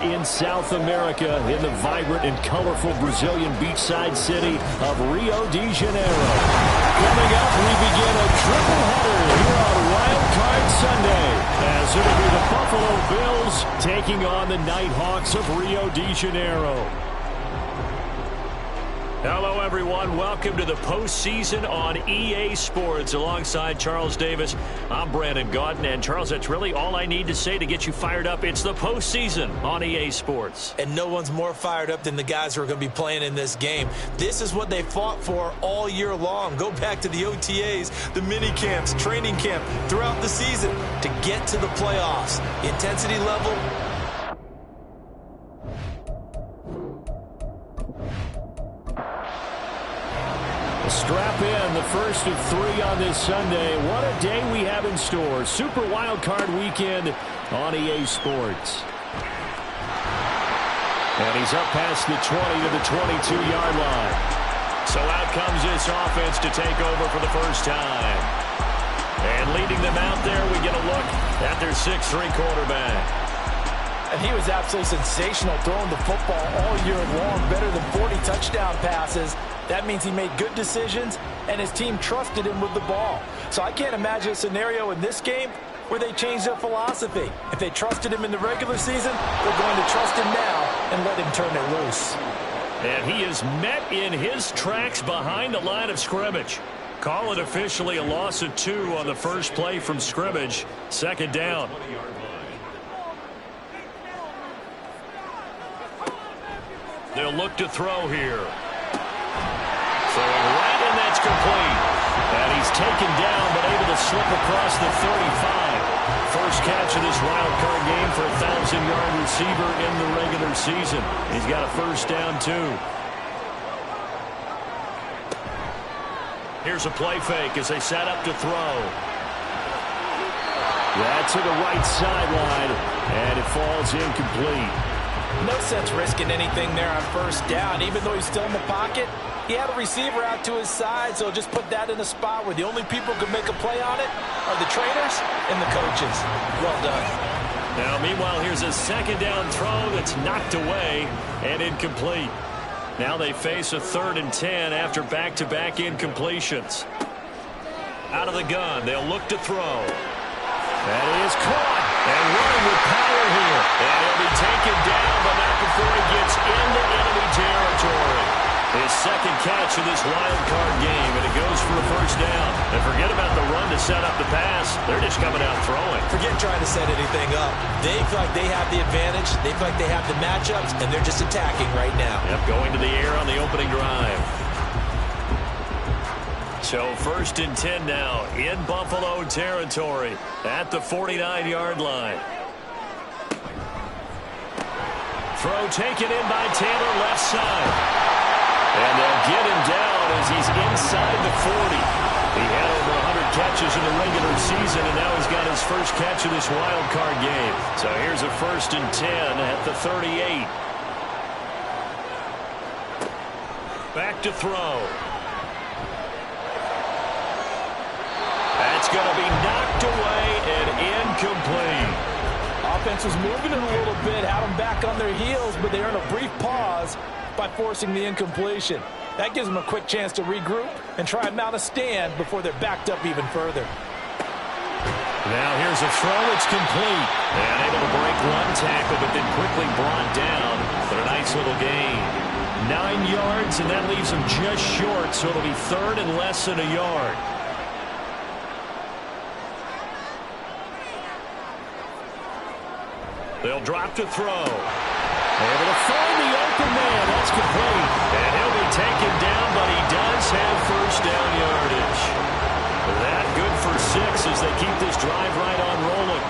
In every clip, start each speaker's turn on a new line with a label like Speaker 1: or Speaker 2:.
Speaker 1: In South America, in the vibrant and colorful Brazilian beachside city of Rio de Janeiro. Coming up, we begin a triple header here on Wildcard Sunday, as it'll be the Buffalo Bills taking on the Nighthawks of Rio de Janeiro. Hello, everyone. Welcome to the postseason on EA Sports. Alongside Charles Davis, I'm Brandon Gaudin. And, Charles, that's really all I need to say to get you fired up. It's the postseason on EA Sports.
Speaker 2: And no one's more fired up than the guys who are going to be playing in this game. This is what they fought for all year long. Go back to the OTAs, the mini camps, training camp, throughout the season to get to the playoffs. The intensity level...
Speaker 1: Strap in, the first of three on this Sunday. What a day we have in store. Super Wildcard Weekend on EA Sports. And he's up past the 20 to the 22-yard line. So out comes this offense to take over for the first time. And leading them out there, we get a look at their 6'3" quarterback.
Speaker 3: And he was absolutely sensational throwing the football all year long, better than 40 touchdown passes. That means he made good decisions, and his team trusted him with the ball. So I can't imagine a scenario in this game where they change their philosophy. If they trusted him in the regular season, they're going to trust him now and let him turn it loose.
Speaker 1: And he is met in his tracks behind the line of scrimmage. Call it officially a loss of 2 on the first play from scrimmage. Second down. They'll look to throw here. Throwing right, and that's complete. And he's taken down, but able to slip across the 35. First catch of this wild card game for a 1,000-yard receiver in the regular season. He's got a first down, too. Here's a play fake as they set up to throw. That's to the right sideline, and it falls incomplete.
Speaker 3: No sense risking anything there on first down. Even though he's still in the pocket, he had a receiver out to his side, so just put that in a spot where the only people who can make a play on it are the trainers and the coaches. Well done.
Speaker 1: Now, meanwhile, here's a second down throw that's knocked away and incomplete. Now they face a 3rd and 10 after back-to-back incompletions. Out of the gun, they'll look to throw. That is caught and running with power here. And he'll be taken down, but not before he gets into enemy territory. His second catch of this wild card game, and it goes for a first down. And forget about the run to set up the pass. They're just coming out throwing.
Speaker 2: Forget trying to set anything up. They feel like they have the advantage. They feel like they have the matchups, and they're just attacking right now.
Speaker 1: Yep, going to the air on the opening drive. So 1st and 10 now in Buffalo territory at the 49-yard line. Throw taken in by Taylor left side. And they'll get him down as he's inside the 40. He had over 100 catches in the regular season, and now he's got his first catch of this wild card game. So here's a 1st and 10 at the 38. Back to throw. That's going to be knocked away and incomplete.
Speaker 3: Offense was moving it a little bit, had them back on their heels, but they earned a brief pause by forcing the incompletion. That gives them a quick chance to regroup and try and mount a stand before they're backed up even further.
Speaker 1: Now here's a throw. It's complete. And able to break one tackle, but then quickly brought down. But a nice little gain. 9 yards, and that leaves them just short, so it'll be 3rd and less than a yard. They'll drop to throw. Able to find the open man. That's complete. And he'll be taken down, but he does have first down yardage. That good for 6 as they keep this drive right on rolling.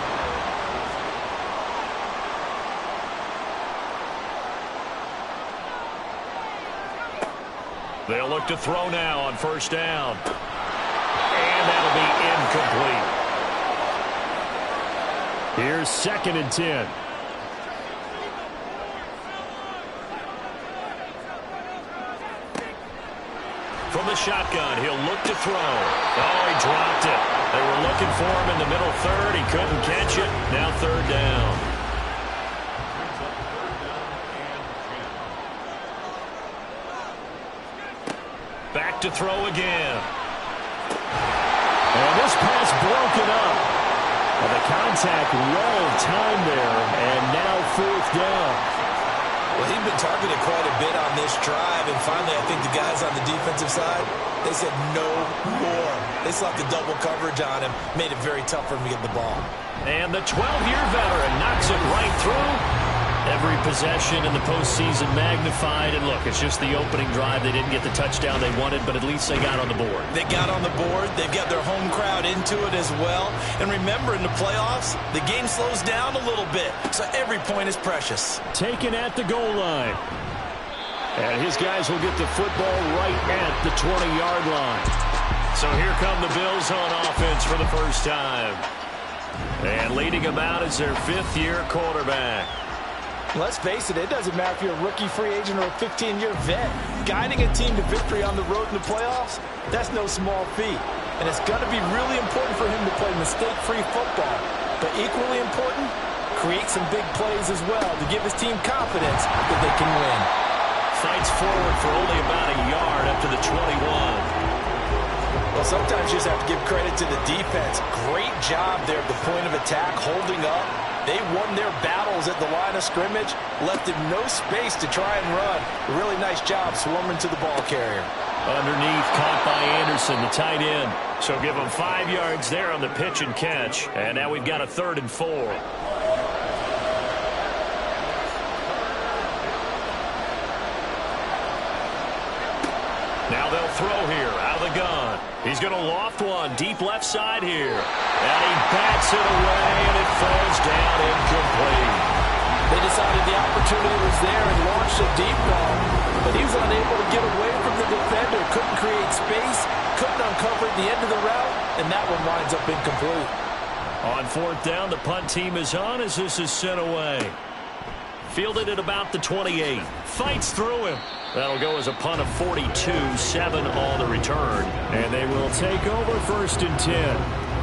Speaker 1: They'll look to throw now on first down. And that'll be incomplete. Here's 2nd and 10. From the shotgun, he'll look to throw. Oh, he dropped it. They were looking for him in the middle 3rd. He couldn't catch it. Now 3rd down. look to throw again. And this pass broken up. And the contact well timed there, and now 4th down.
Speaker 2: Well, he'd been targeted quite a bit on this drive, and finally I think the guys on the defensive side, they said no more. They slapped the double coverage on him, made it very tough for him to get the ball.
Speaker 1: And the 12-year veteran knocks it right through. Every possession in the postseason magnified. And look, it's just the opening drive. They didn't get the touchdown they wanted, but at least they got on the board.
Speaker 2: They got on the board. They've got their home crowd into it as well. And remember, in the playoffs, the game slows down a little bit, so every point is precious.
Speaker 1: Taken at the goal line. And his guys will get the football right at the 20-yard line. So here come the Bills on offense for the first time. And leading them out is their 5th-year quarterback.
Speaker 3: Let's face it, it doesn't matter if you're a rookie free agent or a 15-year vet. Guiding a team to victory on the road in the playoffs, that's no small feat. And it's going to be really important for him to play mistake-free football. But equally important, create some big plays as well to give his team confidence that they can win.
Speaker 1: Fights forward for only about a yard up to the 21.
Speaker 3: Well, sometimes you just have to give credit to the defense. Great job there at the point of attack, holding up. They won their battles at the line of scrimmage, left him no space to try and run. Really nice job swarming to the ball carrier.
Speaker 1: Underneath, caught by Anderson, the tight end. So give him 5 yards there on the pitch and catch. And now we've got a 3rd and 4. Now they'll throw here out of the gun. He's going to loft one deep left side here. And he bats it away, and it falls down incomplete.
Speaker 3: They decided the opportunity was there and launched a deep ball. But he was unable to get away from the defender. Couldn't create space. Couldn't uncover at the end of the route. And that one winds up incomplete.
Speaker 1: On 4th down, the punt team is on as this is sent away. Fielded at about the 28. Fights through him. That'll go as a punt of 42, 7 on the return. And they will take over 1st and 10.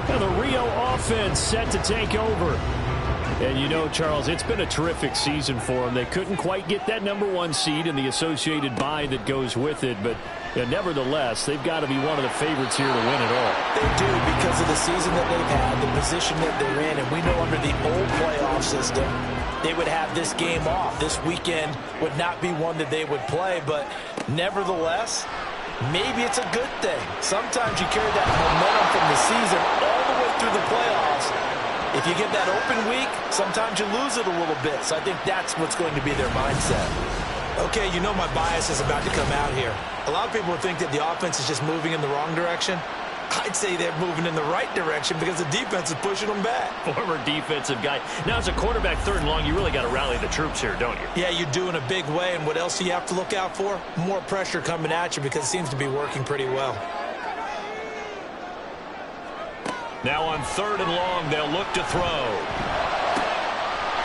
Speaker 1: Now the Rio offense set to take over. And you know, Charles, it's been a terrific season for them. They couldn't quite get that #1 seed and the associated bye that goes with it. But nevertheless, they've got to be one of the favorites here to win it all.
Speaker 3: They do, because of the season that they've had, the position that they're in. And we know under the old playoff system, they would have this game off. This weekend would not be one that they would play, but nevertheless, maybe it's a good thing. Sometimes you carry that momentum from the season all the way through the playoffs. If you get that open week, sometimes you lose it a little bit. So I think that's what's going to be their mindset.
Speaker 2: Okay, you know my bias is about to come out here. A lot of people think that the offense is just moving in the wrong direction. I'd say they're moving in the right direction because the defense is pushing them back.
Speaker 1: Former defensive guy. Now, as a quarterback 3rd and long, you really got to rally the troops here, don't you?
Speaker 2: Yeah, you do in a big way. And what else do you have to look out for? More pressure coming at you because it seems to be working pretty well.
Speaker 1: Now on 3rd and long, they'll look to throw.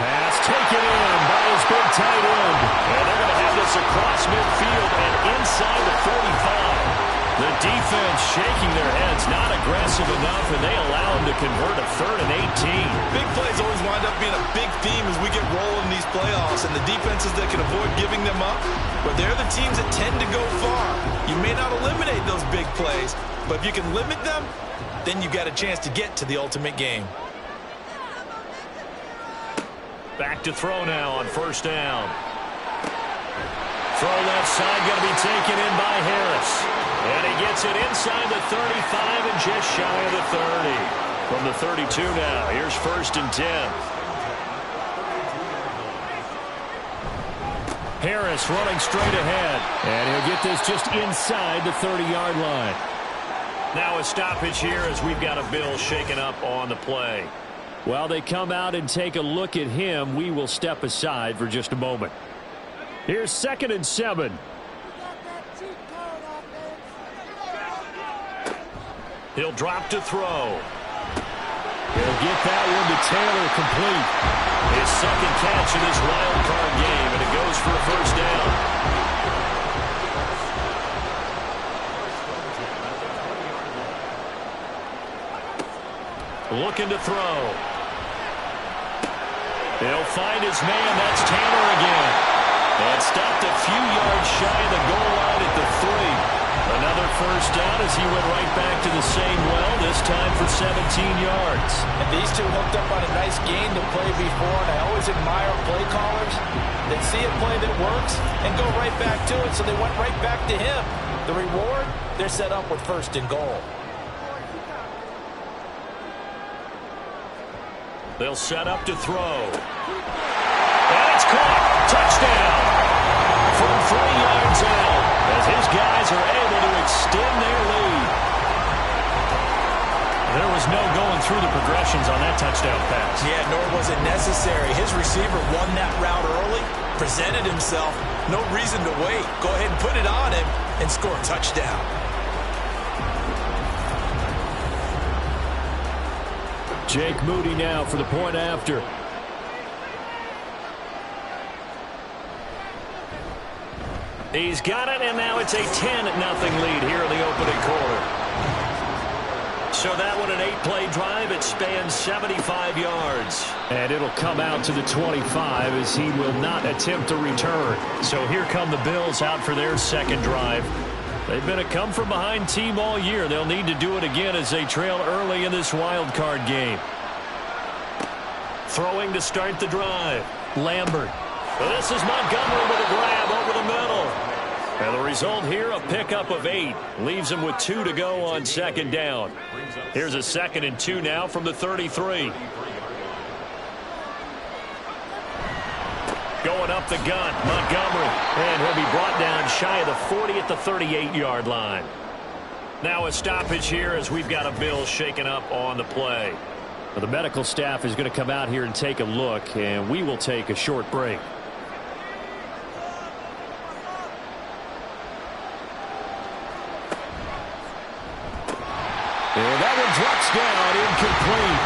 Speaker 1: Pass taken in by his big tight end. And they're going to have this across midfield and inside the 45. The defense shaking their heads, not aggressive enough, and they allow him to convert a 3rd and 18.
Speaker 2: Big plays always wind up being a big theme as we get rolling in these playoffs, and the defenses that can avoid giving them up, but they're the teams that tend to go far. You may not eliminate those big plays, but if you can limit them, then you've got a chance to get to the ultimate game.
Speaker 1: Back to throw now on 1st down. Throw left side, going to be taken in by Harris. And he gets it inside the 35 and just shy of the 30. From the 32 now, here's 1st and 10. Harris running straight ahead. And he'll get this just inside the 30-yard line. Now a stoppage here as we've got a Bill shaken up on the play. While they come out and take a look at him, we will step aside for just a moment. Here's 2nd and 7. He'll drop to throw. He'll get that one to Taylor complete. His 2nd catch in this wild card game, and it goes for a 1st down. Looking to throw. He'll find his man. That's Taylor again. And stopped a few yards shy of the goal line at the 3. Another first down as he went right back to the same well, this time for 17 yards.
Speaker 3: And these two hooked up on a nice gain to play before, and I always admire play callers that see a play that works and go right back to it, so they went right back to him. The reward, they're set up with first and goal.
Speaker 1: They'll set up to throw. And it's caught. Touchdown. From 3 yards out, as his guys are able to extend their lead. There was no going through the progressions on that touchdown pass.
Speaker 2: Yeah, nor was it necessary. His receiver won that route early, presented himself. No reason to wait. Go ahead and put it on him and score a touchdown.
Speaker 1: Jake Moody now for the point after. He's got it, and now it's a 10-0 lead here in the opening quarter. So that one, an 8-play drive. It spans 75 yards. And it'll come out to the 25 as he will not attempt to return. So here come the Bills out for their second drive. They've been a come-from-behind team all year. They'll need to do it again as they trail early in this wild card game. Throwing to start the drive. Lambert. This is Montgomery with a grab over the middle. And the result here, a pickup of 8. Leaves him with 2 to go on second down. Here's a 2nd and 2 now from the 33. Going up the gun, Montgomery. And he'll be brought down shy of the 40 at the 38-yard line. Now a stoppage here as we've got a Bills shaken up on the play. Well, the medical staff is going to come out here and take a look, and we will take a short break. And that one drops down, incomplete.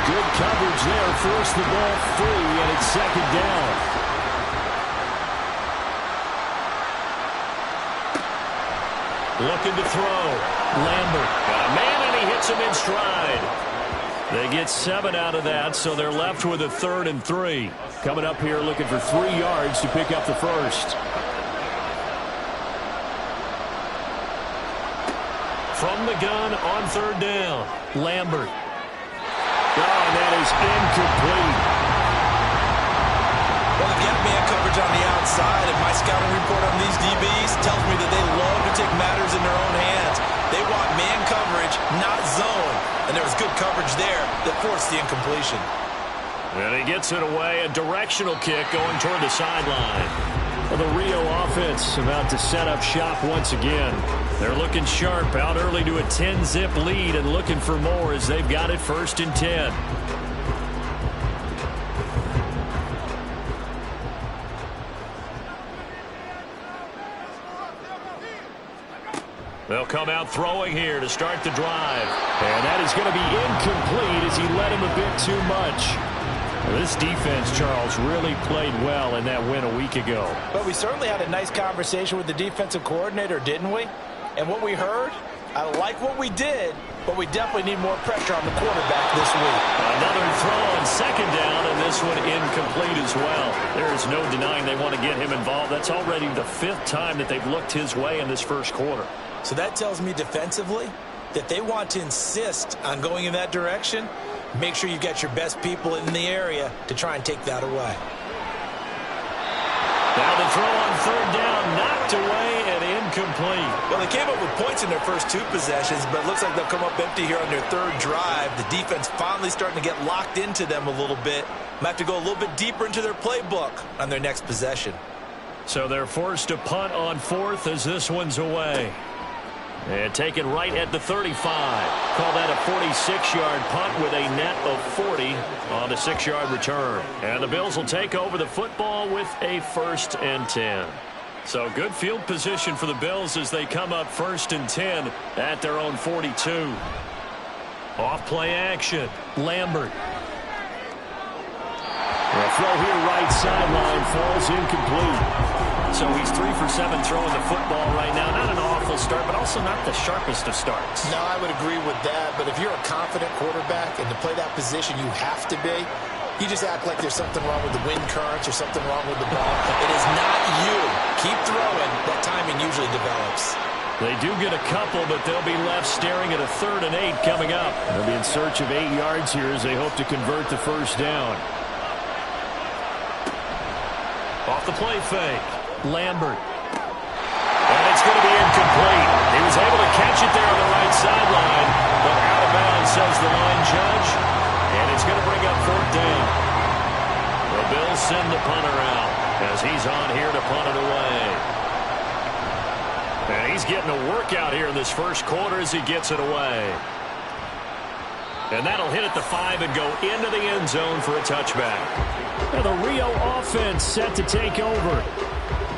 Speaker 1: Good coverage there, forced the ball free, and it's second down. Looking to throw. Lambert got a man, and he hits him in stride. They get 7 out of that, so they're left with a 3rd and 3. Coming up here looking for 3 yards to pick up the first. From the gun on 3rd down. Lambert. Oh, and that is incomplete.
Speaker 2: Well, they've got man coverage on the outside, and my scouting report on these DBs tells me that they love to take matters in their own hands. They want man coverage, not zone. And there was good coverage there that forced the incompletion.
Speaker 1: And he gets it away. A directional kick going toward the sideline. Well, the Rio offense about to set up shop once again. They're looking sharp, out early to a 10-zip lead and looking for more as they've got it 1st and 10. They'll come out throwing here to start the drive. And that is going to be incomplete as he led him a bit too much. Well, this defense, Charles, really played well in that win a week ago.
Speaker 3: But we certainly had a nice conversation with the defensive coordinator, didn't we? And what we heard, I like what we did, but we definitely need more pressure on the quarterback this week.
Speaker 1: Another throw on 2nd down, and this one incomplete as well. There is no denying they want to get him involved. That's already the 5th time that they've looked his way in this first quarter.
Speaker 2: So that tells me defensively that they want to insist on going in that direction. Make sure you've got your best people in the area to try and take that away.
Speaker 1: Now the throw on 3rd down, knocked away and incomplete.
Speaker 2: Well, they came up with points in their first 2 possessions, but it looks like they'll come up empty here on their 3rd drive. The defense finally starting to get locked into them a little bit. Might have to go a little bit deeper into their playbook on their next possession.
Speaker 1: So they're forced to punt on 4th as this one's away. And taken right at the 35. Call that a 46-yard punt with a net of 40 on the 6-yard return. And the Bills will take over the football with a 1st and 10. So good field position for the Bills as they come up 1st and 10 at their own 42. Off play action. Lambert. The throw here right sideline falls incomplete. So he's 3 for 7 throwing the football right now. Not an awful start, but also not the sharpest of starts.
Speaker 4: No, I would agree with that. But if you're a confident quarterback and to play that position you have to be, you just act like there's something wrong with the wind currents or something wrong with the ball.
Speaker 2: It is not you. Keep throwing. That timing usually develops.
Speaker 1: They do get a couple, but they'll be left staring at a 3rd and 8 coming up. They'll be in search of 8 yards here as they hope to convert the first down. Off the play fake. Lambert. And it's going to be incomplete. He was able to catch it there on the right sideline, but out of bounds, says the line judge. And it's going to bring up 4th down. The Bills send the punter out as he's on here to punt it away. And he's getting a workout here in this first quarter as he gets it away. And that'll hit at the 5 and go into the end zone for a touchback. Now the Rio offense set to take over.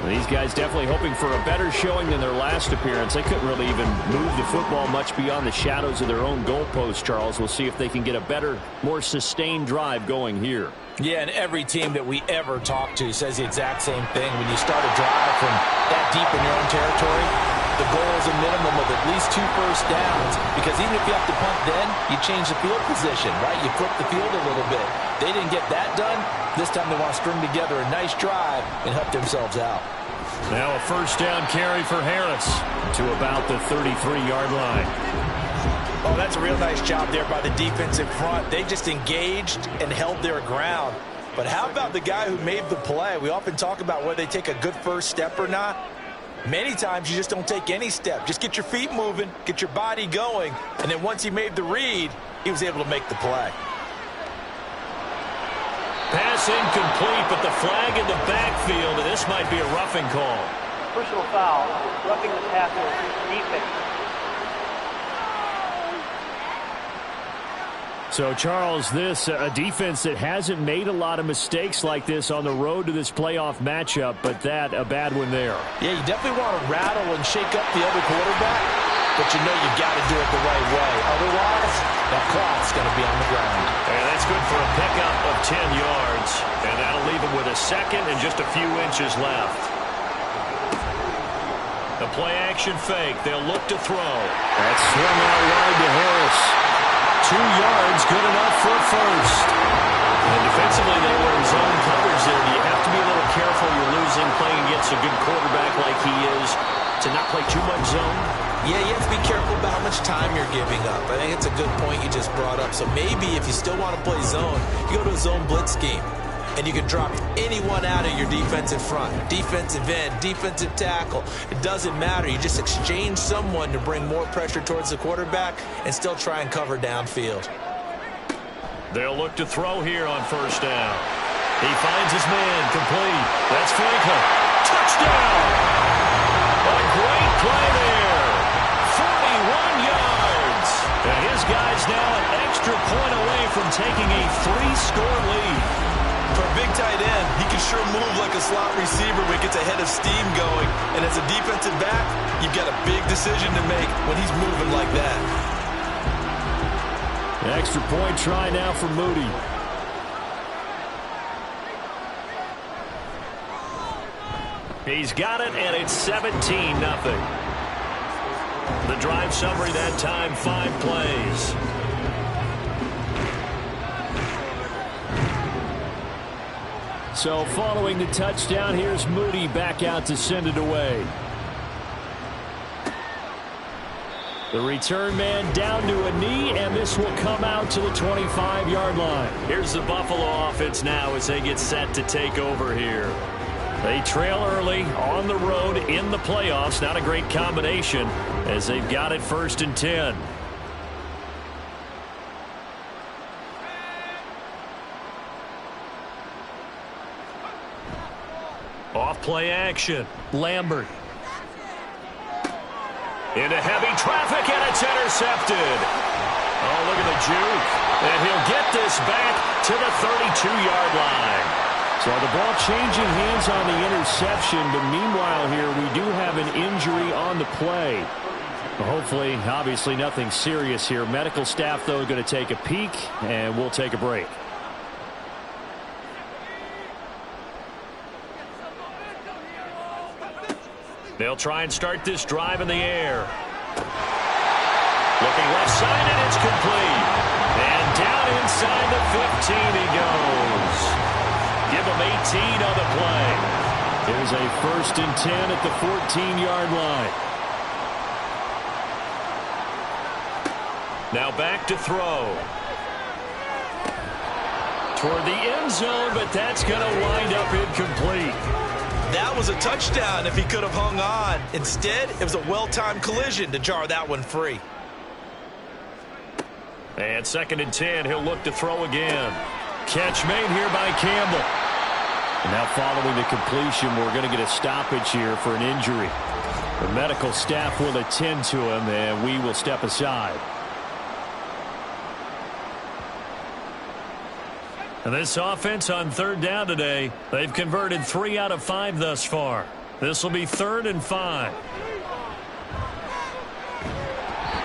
Speaker 1: These guys definitely hoping for a better showing than their last appearance. They couldn't really even move the football much beyond the shadows of their own goalpost, Charles. We'll see if they can get a better, more sustained drive going here.
Speaker 3: Yeah, and every team that we ever talk to says the exact same thing. When you start a drive from that deep in your own territory, the goal is a minimum of at least 2 first downs, because even if you have to punt then, you change the field position, right? You flip the field a little bit. They didn't get that done. This time they want to string together a nice drive and help themselves out.
Speaker 1: Now a first down carry for Harris to about the 33-yard line.
Speaker 3: Oh, that's a real nice job there by the defense in front. They just engaged and held their ground. But how about the guy who made the play? We often talk about whether they take a good first step or not. Many times you just don't take any step. Just get your feet moving, get your body going, and then once he made the read, he was able to make the play.
Speaker 1: Pass incomplete, but the flag in the backfield, and this might be a roughing call.
Speaker 5: Personal foul, roughing the passer, defense.
Speaker 1: So, Charles, this a defense that hasn't made a lot of mistakes like this on the road to this playoff matchup, but that a bad one there.
Speaker 3: Yeah, you definitely want to rattle and shake up the other quarterback, but you know you've got to do it the right way. Otherwise, that clock's going to be on the ground.
Speaker 1: And that's good for a pickup of 10 yards, and that'll leave him with a second and just a few inches left. The play-action fake. They'll look to throw. That's swung out wide to Harris. 2 yards, good enough for first. And defensively, they were in zone coverage there. You have to be a little careful. You're losing playing against a good quarterback like he is to not play too much zone.
Speaker 2: Yeah, you have to be careful about how much time you're giving up. I think it's a good point you just brought up. So maybe if you still want to play zone, you go to a zone blitz scheme. And you can drop anyone out of your defensive front. Defensive end, defensive tackle. It doesn't matter. You just exchange someone to bring more pressure towards the quarterback and still try and cover downfield.
Speaker 1: They'll look to throw here on first down. He finds his man, complete. That's Franklin. Touchdown! A great play there. 41 yards. And his guy's now an extra point away from taking a 3-score lead.
Speaker 2: For a big tight end, he can sure move like a slot receiver when he gets a head of steam going. And as a defensive back, you've got a big decision to make when he's moving like that.
Speaker 1: An extra point try now for Moody. He's got it, and it's 17-0. The drive summary that time, 5 plays. So following the touchdown, here's Moody back out to send it away. The return man down to a knee, and this will come out to the 25-yard line. Here's the Buffalo offense now as they get set to take over here. They trail early on the road in the playoffs. Not a great combination as they've got it 1st and 10. Off play action. Lambert. Into heavy traffic, and it's intercepted. Oh, look at the juke. And he'll get this back to the 32-yard line. So the ball changing hands on the interception, but meanwhile here we do have an injury on the play. Hopefully, obviously nothing serious here. Medical staff, though, going to take a peek, and we'll take a break. They'll try and start this drive in the air. Looking left side, and it's complete. And down inside the 15 he goes. Give him 18 on the play. Here's a 1st and 10 at the 14-yard line. Now back to throw. Toward the end zone, but that's going to wind up incomplete.
Speaker 2: That was a touchdown if he could have hung on. Instead, it was a well-timed collision to jar that one free.
Speaker 1: And 2nd and 10, he'll look to throw again. Catch made here by Campbell. And now following the completion, we're going to get a stoppage here for an injury. The medical staff will attend to him, and we will step aside. And this offense on 3rd down today, they've converted 3 out of 5 thus far. This will be 3rd and 5.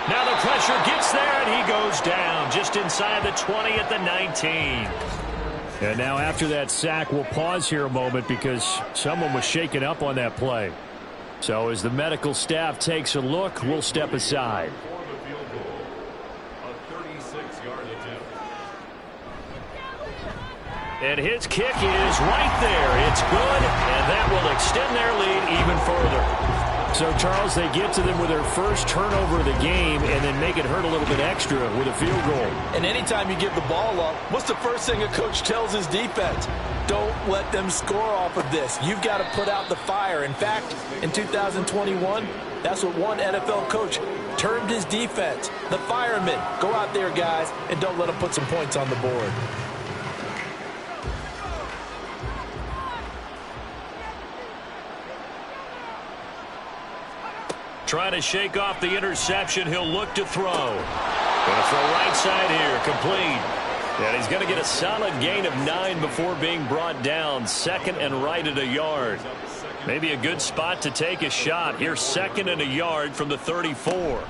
Speaker 1: Now the pressure gets there, and he goes down just inside the 20 at the 19. And now after that sack, we'll pause here a moment because someone was shaken up on that play. So as the medical staff takes a look, we'll step aside. And his kick is right there. It's good, and that will extend their lead even further. So, Charles, they get to them with their first turnover of the game and then make it hurt a little bit extra with a field goal.
Speaker 3: And anytime you give the ball up, what's the first thing a coach tells his defense? Don't let them score off of this. You've got to put out the fire. In fact, in 2021, that's what one NFL coach termed his defense. The firemen. Go out there, guys, and don't let them put some points on the board.
Speaker 1: Trying to shake off the interception. He'll look to throw. Going to throw right side here. Complete. And he's going to get a solid gain of 9 before being brought down. 2nd and right at a yard. Maybe a good spot to take a shot. Here's 2nd and a yard from the 34.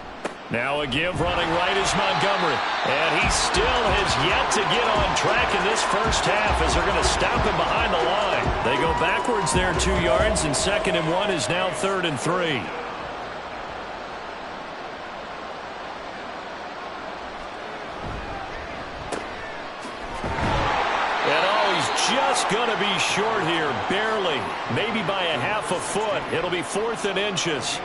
Speaker 1: Now a give running right is Montgomery. And he still has yet to get on track in this first half as they're going to stop him behind the line. They go backwards there 2 yards, and 2nd and 1 is now 3rd and 3. Just going to be short here, barely, maybe by a half a foot. It'll be 4th and inches.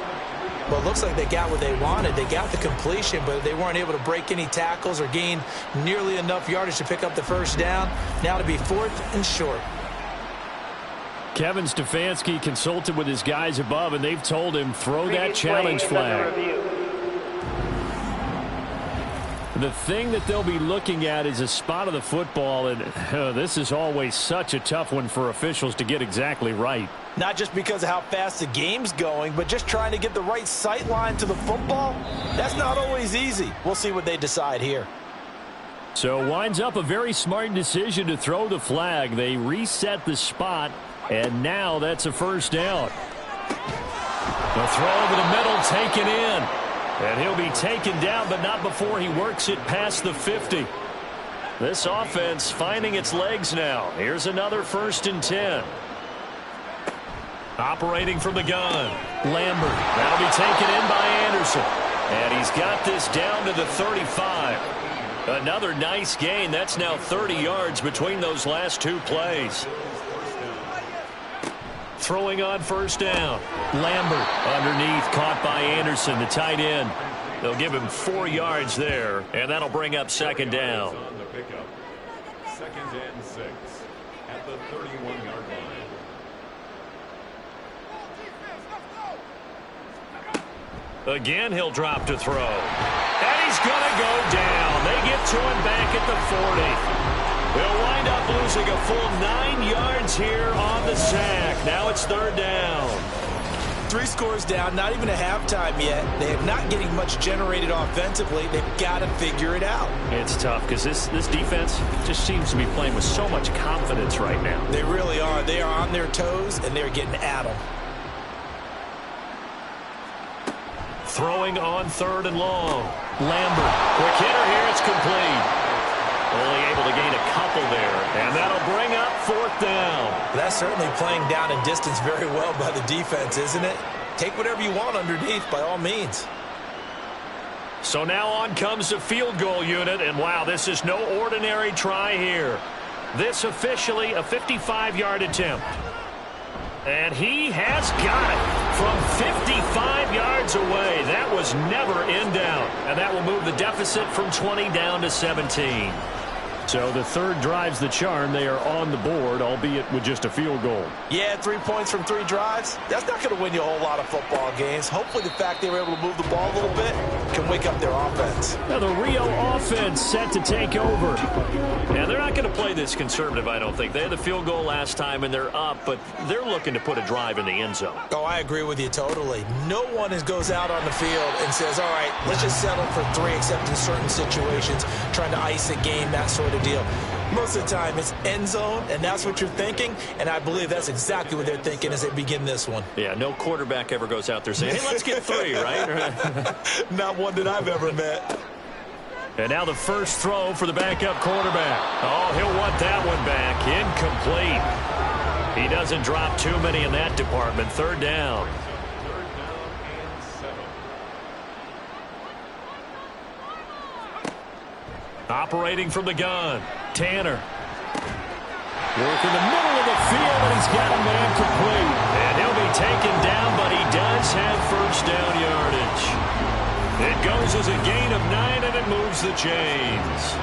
Speaker 2: Well, it looks like they got what they wanted. They got the completion, but they weren't able to break any tackles or gain nearly enough yardage to pick up the first down. Now to be 4th and short.
Speaker 1: Kevin Stefanski consulted with his guys above, and they've told him throw that challenge flag. The thing that they'll be looking at is a spot of the football, and this is always such a tough one for officials to get exactly right.
Speaker 3: Not just because of how fast the game's going, but just trying to get the right sight line to the football. That's not always easy. We'll see what they decide here.
Speaker 1: So winds up a very smart decision to throw the flag. They reset the spot, and now that's a first down. The throw over the middle taken in. And he'll be taken down, but not before he works it past the 50. This offense finding its legs now. Here's another 1st and 10. Operating from the gun. Lambert. That'll be taken in by Anderson. And he's got this down to the 35. Another nice gain. That's now 30 yards between those last 2 plays. Throwing on 1st down. Lambert underneath, caught by Anderson, the tight end. They'll give him 4 yards there, and that'll bring up 2nd down.
Speaker 6: 2nd and 6 at the 31-yard line.
Speaker 1: Again, he'll drop to throw. And he's going to go down. They get to him back at the 40. They'll wind up losing a full 9 yards here on the sack. Now it's 3rd down.
Speaker 2: 3 scores down, not even a halftime yet. They are not getting much generated offensively. They've got to figure it out.
Speaker 1: It's tough because this defense just seems to be playing with so much confidence right now.
Speaker 2: They really are. They are on their toes, and they're getting at them.
Speaker 1: Throwing on 3rd and long. Lambert, quick hitter here. It's complete. Only able to gain a couple there, and that'll bring up 4th down.
Speaker 2: That's certainly playing down in distance very well by the defense, isn't it? Take whatever you want underneath, by all means.
Speaker 1: So now on comes the field goal unit, and wow, this is no ordinary try here. This officially a 55-yard attempt. And he has got it from 55 yards away. That was never in doubt. And that will move the deficit from 20 down to 17. So the third drives the charm. They are on the board, albeit with just a field goal.
Speaker 3: Yeah, 3 points from 3 drives. That's not going to win you a whole lot of football games. Hopefully the fact they were able to move the ball a little bit can wake up their offense.
Speaker 1: Now the Rio offense set to take over. Now they're not going to play this conservative, I don't think. They had the field goal last time, and they're up, but they're looking to put a drive in the end zone.
Speaker 2: Oh, I agree with you totally. No one goes out on the field and says, all right, let's just settle for 3, except in certain situations, trying to ice a game, that sort of deal. Most of the time, it's end zone, and that's what you're thinking, and I believe that's exactly what they're thinking as they begin this one.
Speaker 1: Yeah, no quarterback ever goes out there saying, hey, let's get 3, right?
Speaker 2: Not one that I've ever met.
Speaker 1: And now the first throw for the backup quarterback. Oh, he'll want that one back. Incomplete. He doesn't drop too many in that department. Third down. Operating from the gun, Tanner. Work in the middle of the field, and he's got a man complete. And he'll be taken down, but he does have first down yardage. It goes as a gain of 9, and it moves the chains.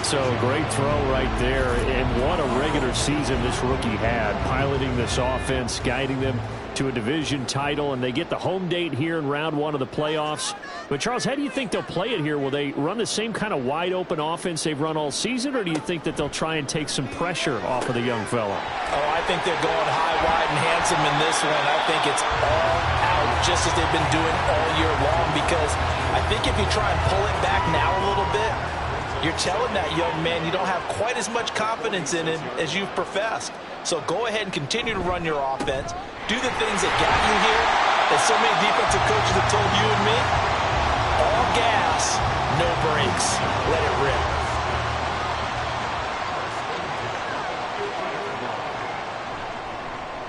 Speaker 1: So great throw right there, and what a regular season this rookie had, piloting this offense, guiding them to a division title, and they get the home date here in round 1 of the playoffs. But, Charles, how do you think they'll play it here? Will they run the same kind of wide-open offense they've run all season, or do you think that they'll try and take some pressure off of the young fella?
Speaker 3: Oh, I think they're going high, wide, and handsome in this one. I think it's all out, just as they've been doing all year long, because I think if you try and pull it back now a little bit, you're telling that young man you don't have quite as much confidence in him as you've professed. So go ahead and continue to run your offense. Do the things that got you here, as so many defensive coaches have told you and me. All gas, no brakes. Let it rip.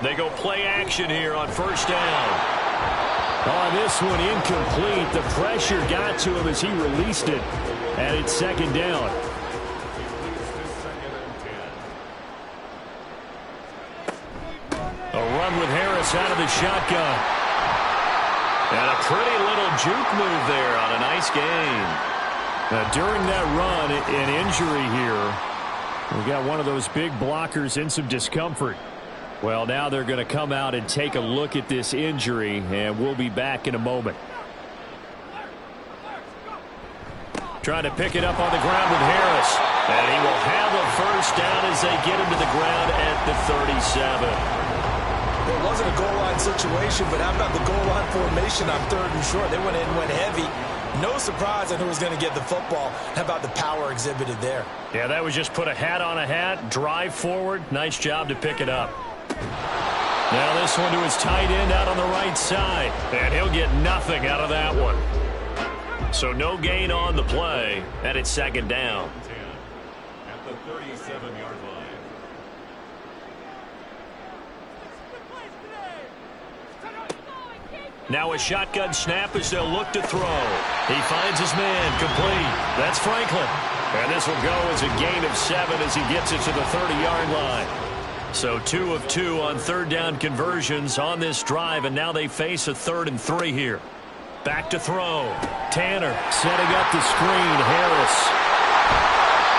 Speaker 1: They go play action here on first down. On this one, incomplete. The pressure got to him as he released it. And it's second down. A run with Harris out of the shotgun. And a pretty little juke move there on a nice gain. During that run, an injury here. We got one of those big blockers in some discomfort. Well, now they're going to come out and take a look at this injury, and we'll be back in a moment. Trying to pick it up on the ground with Harris. And he will have a first down as they get him to the ground at the 37.
Speaker 2: It wasn't a goal line situation, but how about the goal line formation on 3rd and short? They went in and went heavy. No surprise on who was going to get the football. How about the power exhibited there?
Speaker 1: Yeah, that was just put a hat on a hat, drive forward. Nice job to pick it up. Now this one to his tight end out on the right side. And he'll get nothing out of that one. So no gain on the play, and it's second down.
Speaker 6: At the 37-yard line.
Speaker 1: Now a shotgun snap as they'll look to throw. He finds his man, complete. That's Franklin. And this will go as a gain of 7 as he gets it to the 30-yard line. So 2 of 2 on third down conversions on this drive, and now they face a 3rd and 3 here. Back to throw. Tanner setting up the screen. Harris.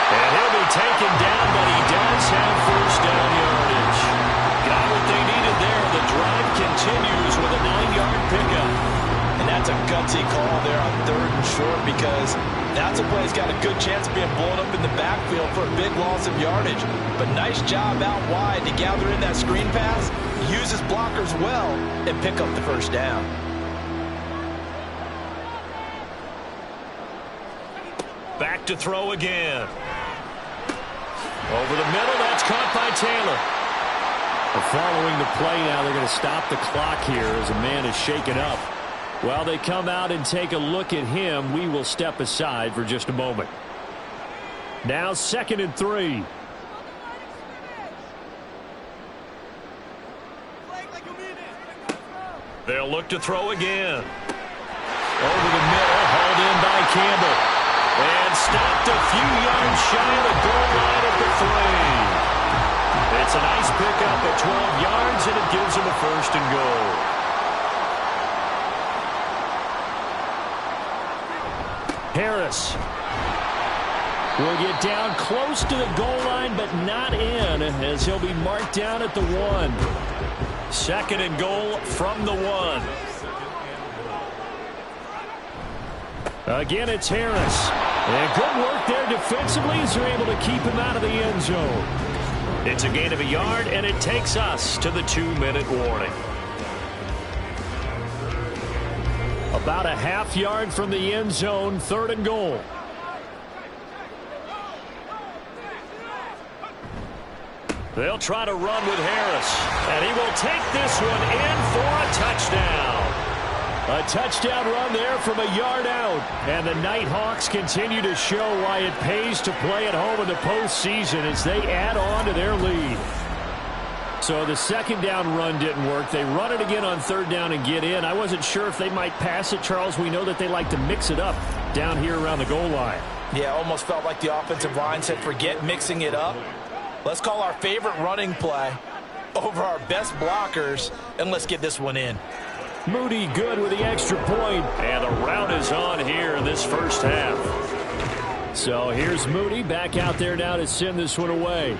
Speaker 1: And he'll be taken down, but he does have first down yardage. Got what they needed there. The drive continues with a 9-yard pickup.
Speaker 3: And that's a gutsy call there on 3rd and short, because that's a play that's got a good chance of being blown up in the backfield for a big loss of yardage. But nice job out wide to gather in that screen pass, use his blockers well, and pick up the first down.
Speaker 1: Back to throw again. Over the middle, that's caught by Taylor. Following the play now, they're going to stop the clock here as a man is shaken up. While they come out and take a look at him, we will step aside for just a moment. Now 2nd and 3. They'll look to throw again. Over the middle, hauled in by Campbell. And stopped a few yards shy of the goal line at the 3. That's a nice pickup at 12 yards, and it gives him a first and goal. Harris will get down close to the goal line, but not in, as he'll be marked down at the 1. Second and goal from the 1. Again, it's Harris. And good work there defensively as they're able to keep him out of the end zone. It's a gain of a yard, and it takes us to the 2-minute warning. About a half yard from the end zone, third and goal. They'll try to run with Harris, and he will take this one in for a touchdown. A touchdown run there from a yard out. And the Nighthawks continue to show why it pays to play at home in the postseason as they add on to their lead. So the second down run didn't work. They run it again on third down and get in. I wasn't sure if they might pass it, Charles. We know that they like to mix it up down here around the goal line.
Speaker 3: Yeah, almost felt like the offensive line said, forget mixing it up. Let's call our favorite running play over our best blockers, and let's get this one in.
Speaker 1: Moody good with the extra point, and the route is on here in this first half. So here's Moody back out there now to send this one away.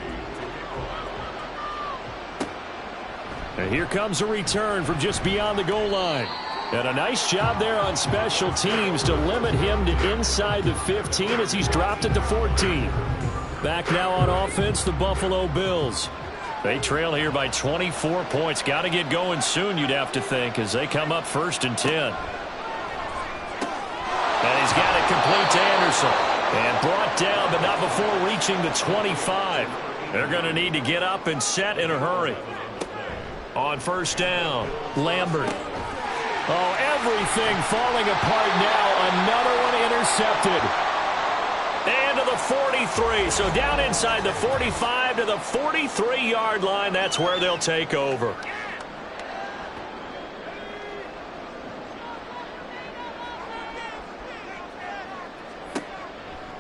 Speaker 1: And here comes a return from just beyond the goal line. And a nice job there on special teams to limit him to inside the 15 as he's dropped it to 14. Back now on offense, the Buffalo Bills. They trail here by 24 points. Got to get going soon, you'd have to think, as they come up first and 10. And he's got it complete to Anderson. And brought down, but not before reaching the 25. They're going to need to get up and set in a hurry. On first down, Lambert. Oh, everything falling apart now. Another one intercepted. And to the 43. So down inside the 45 to the 43-yard line. That's where they'll take over.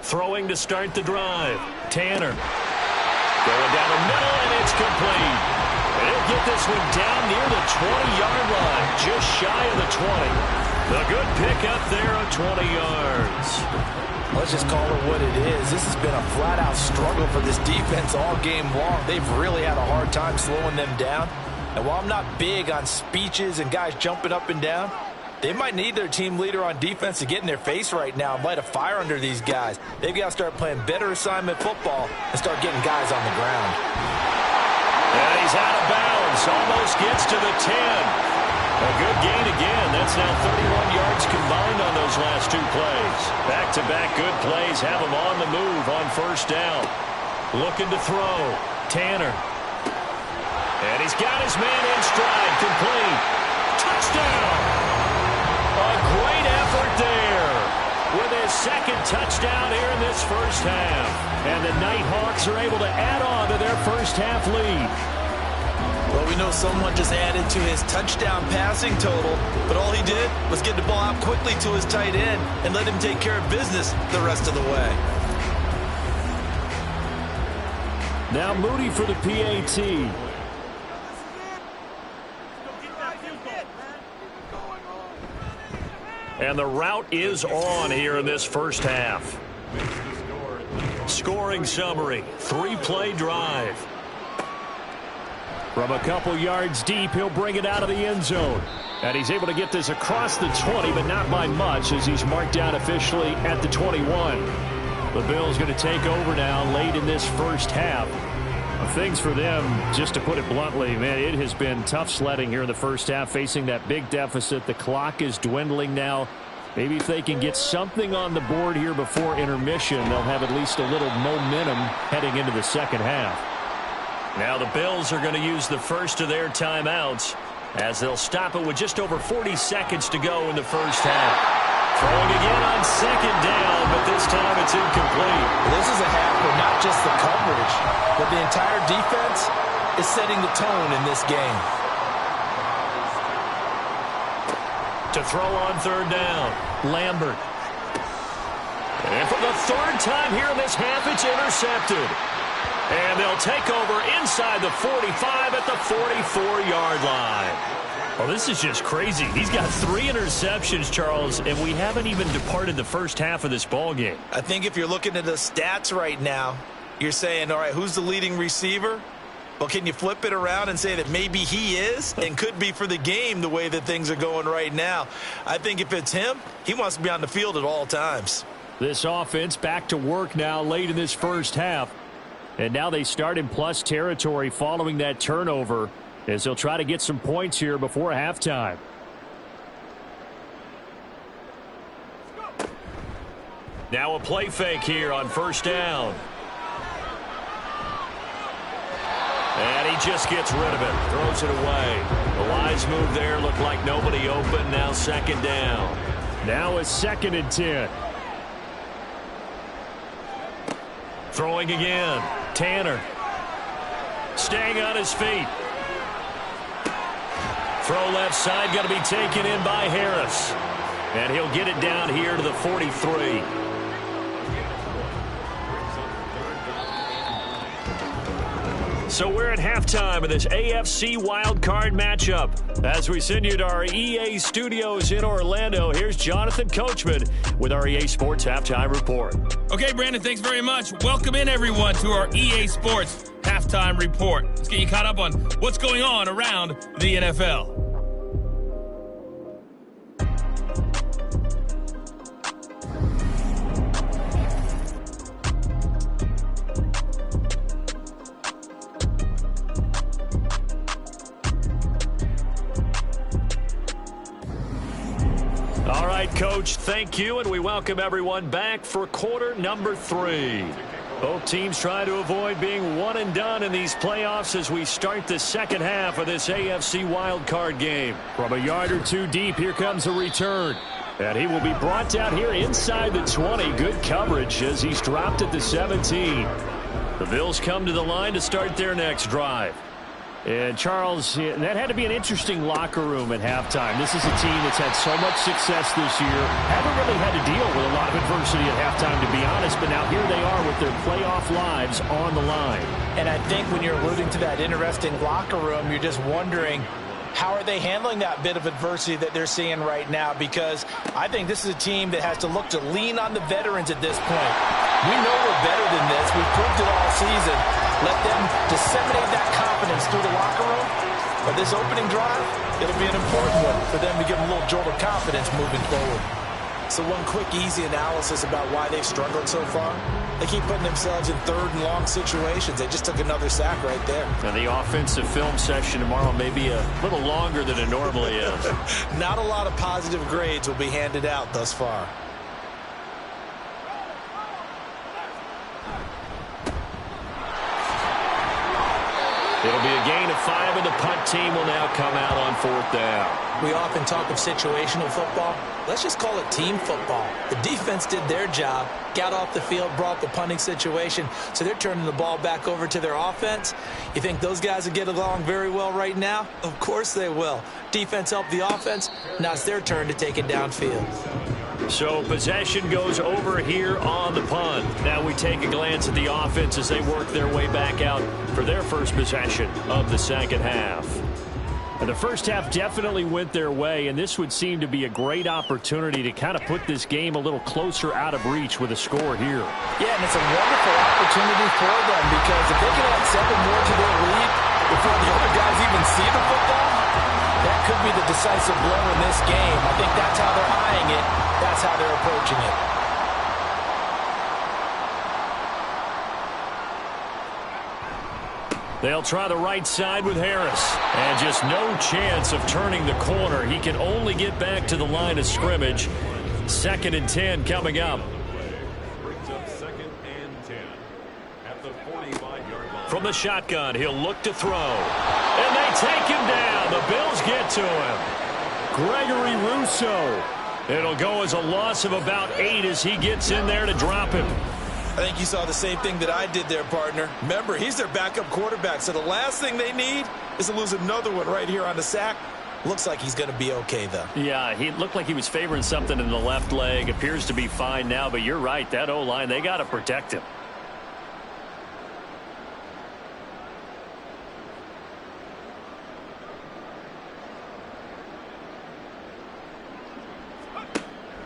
Speaker 1: Throwing to start the drive. Tanner. Going down the middle, and it's complete. And he'll get this one down near the 20-yard line. Just shy of the 20. The good pickup there of 20 yards.
Speaker 3: Let's just call it what it is. This has been a flat-out struggle for this defense all game long. They've really had a hard time slowing them down. And while I'm not big on speeches and guys jumping up and down, they might need their team leader on defense to get in their face right now and light a fire under these guys. They've got to start playing better assignment football and start getting guys on the ground.
Speaker 1: And he's out of bounds. Almost gets to the 10. A good gain again. That's now 31 yards combined on those last two plays. Back-to-back good plays have him on the move on first down. Looking to throw. Tanner. And he's got his man in stride. Complete. Touchdown. A great effort there with his second touchdown here in this first half. And the Nighthawks are able to add on to their first half lead.
Speaker 2: Well, we know someone just added to his touchdown passing total, but all he did was get the ball out quickly to his tight end and let him take care of business the rest of the way.
Speaker 1: Now Moody for the PAT. And the route is on here in this first half. Scoring summary, 3-play drive. From a couple yards deep, he'll bring it out of the end zone. And he's able to get this across the 20, but not by much, as he's marked down officially at the 21. The Bills going to take over now late in this first half. Things for them, just to put it bluntly, man, it has been tough sledding here in the first half, facing that big deficit. The clock is dwindling now. Maybe if they can get something on the board here before intermission, they'll have at least a little momentum heading into the second half. Now the Bills are going to use the first of their timeouts as they'll stop it with just over 40 seconds to go in the first half. Throwing again on second down, but this time it's incomplete.
Speaker 3: This is a half where not just the coverage, but the entire defense is setting the tone in this game.
Speaker 1: To throw on third down, Lambert. And for the third time here in this half, it's intercepted. And they'll take over inside the 45 at the 44-yard line. Well, this is just crazy. He's got 3 interceptions, Charles, and we haven't even departed the first half of this ball game.
Speaker 2: I think if you're looking at the stats right now, you're saying, all right, who's the leading receiver? Well, can you flip it around and say that maybe he is and could be for the game the way that things are going right now? I think if it's him, he wants to be on the field at all times.
Speaker 1: This offense back to work now late in this first half. And now they start in plus territory following that turnover, as they'll try to get some points here before halftime. Now a play fake here on first down. And he just gets rid of it, throws it away. The wise move there, looked like nobody open. Now second down. Now a 2nd and 10. Throwing again. Tanner. Staying on his feet. Throw left side, going to be taken in by Harris. And he'll get it down here to the 43. So we're at halftime of this AFC Wildcard matchup. As we send you to our EA studios in Orlando, here's Jonathan Coachman with our EA Sports Halftime Report.
Speaker 7: Okay, Brandon, thanks very much. Welcome in, everyone, to our EA Sports Halftime Report. Let's get you caught up on what's going on around the NFL.
Speaker 1: All right, Coach, thank you, and we welcome everyone back for quarter number 3. Both teams try to avoid being one and done in these playoffs as we start the second half of this AFC wildcard game. From a yard or two deep, here comes a return. And he will be brought down here inside the 20. Good coverage as he's dropped at the 17. The Bills come to the line to start their next drive. And, Charles, that had to be an interesting locker room at halftime. This is a team that's had so much success this year. Haven't really had to deal with a lot of adversity at halftime, to be honest. But now here they are with their playoff lives on the line.
Speaker 3: And I think when you're alluding to that interesting locker room, you're just wondering, how are they handling that bit of adversity that they're seeing right now? Because I think this is a team that has to look to lean on the veterans at this point. We know we're better than this. We've proved it all season. Let them disseminate that confidence through the locker room. But this opening drive, it'll be an important one for them to give them a little jolt of confidence moving forward.
Speaker 2: So one quick, easy analysis about why they've struggled so far. They keep putting themselves in third and long situations. They just took another sack right there.
Speaker 1: And the offensive film session tomorrow may be a little longer than it normally is.
Speaker 2: Not a lot of positive grades will be handed out thus far.
Speaker 1: It'll be a gain of 5, and the punt team will now come out on 4th down.
Speaker 2: We often talk of situational football. Let's just call it team football. The defense did their job, got off the field, brought the punting situation, so they're turning the ball back over to their offense. You think those guys will get along very well right now? Of course they will. Defense helped the offense. Now it's their turn to take it downfield.
Speaker 1: So possession goes over here on the punt. Now we take a glance at the offense as they work their way back out for their first possession of the second half. And the first half definitely went their way, and this would seem to be a great opportunity to kind of put this game a little closer out of reach with a score here.
Speaker 3: Yeah, and it's a wonderful opportunity for them, because if they can add 7 more to their lead before the other guys even see the football, that could be the decisive blow in this game. I think that's how they're eyeing it. That's how they're approaching it.
Speaker 1: They'll try the right side with Harris. And just no chance of turning the corner. He can only get back to the line of scrimmage. 2nd and 10 coming up.
Speaker 6: Brings up 2nd and 10 at the 45-yard line.
Speaker 1: From the shotgun, he'll look to throw. And they take him down. The Bills get to him. Gregory Rousseau. It'll go as a loss of about 8 as he gets in there to drop him.
Speaker 2: I think you saw the same thing that I did there, partner. Remember, he's their backup quarterback, so the last thing they need is to lose another one right here on the sack. Looks like he's going to be okay, though.
Speaker 1: Yeah, he looked like he was favoring something in the left leg. Appears to be fine now, but you're right. That O-line, they got to protect him.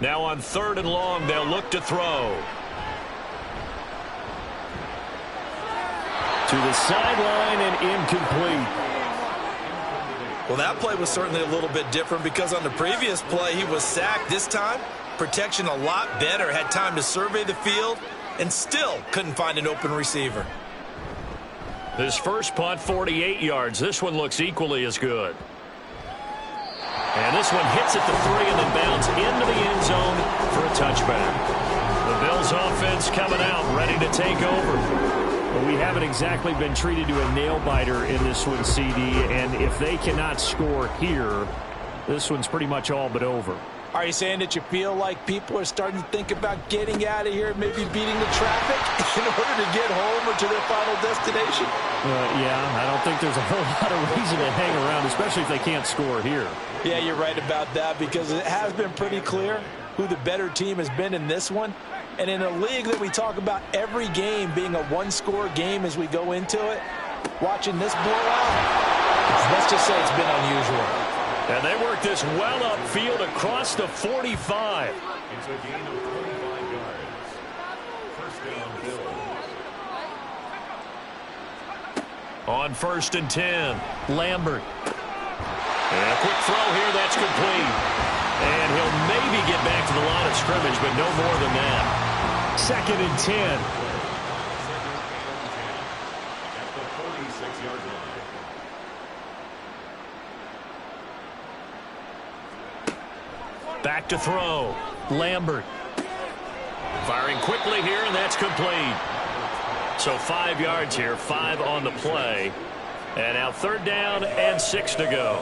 Speaker 1: Now on 3rd and long, they'll look to throw. To the sideline and incomplete.
Speaker 2: Well, that play was certainly a little bit different because on the previous play, he was sacked. This time, protection a lot better. Had time to survey the field and still couldn't find an open receiver.
Speaker 1: His first punt, 48 yards. This one looks equally as good. And this one hits at the 3 and then bounds into the end zone for a touchback. The Bills offense coming out, ready to take over.
Speaker 8: Well, we haven't exactly been treated to a nail-biter in this one, CD, and if they cannot score here, this one's pretty much all but over.
Speaker 3: Are you saying that you feel like people are starting to think about getting out of here, maybe beating the traffic in order to get home or to their final destination?
Speaker 8: Yeah, I don't think there's a whole lot of reason to hang around, especially if they can't score here.
Speaker 3: Yeah, you're right about that because it has been pretty clear who the better team has been in this one. And in a league that we talk about every game being a one-score game as we go into it, watching this blowout, let's just say it's been unusual.
Speaker 1: And they work this well upfield across the 45.
Speaker 6: It's a gain of 25 yards. First down, Bills.
Speaker 1: On 1st and 10, Lambert. And a quick throw here, that's complete. And he'll maybe get back to the line of scrimmage, but no more than that.
Speaker 8: 2nd and 10.
Speaker 6: At the 46-yard line.
Speaker 1: Back to throw. Lambert. Firing quickly here, and that's complete. So 5 yards here, 5 on the play. And now 3rd down and 6 to go.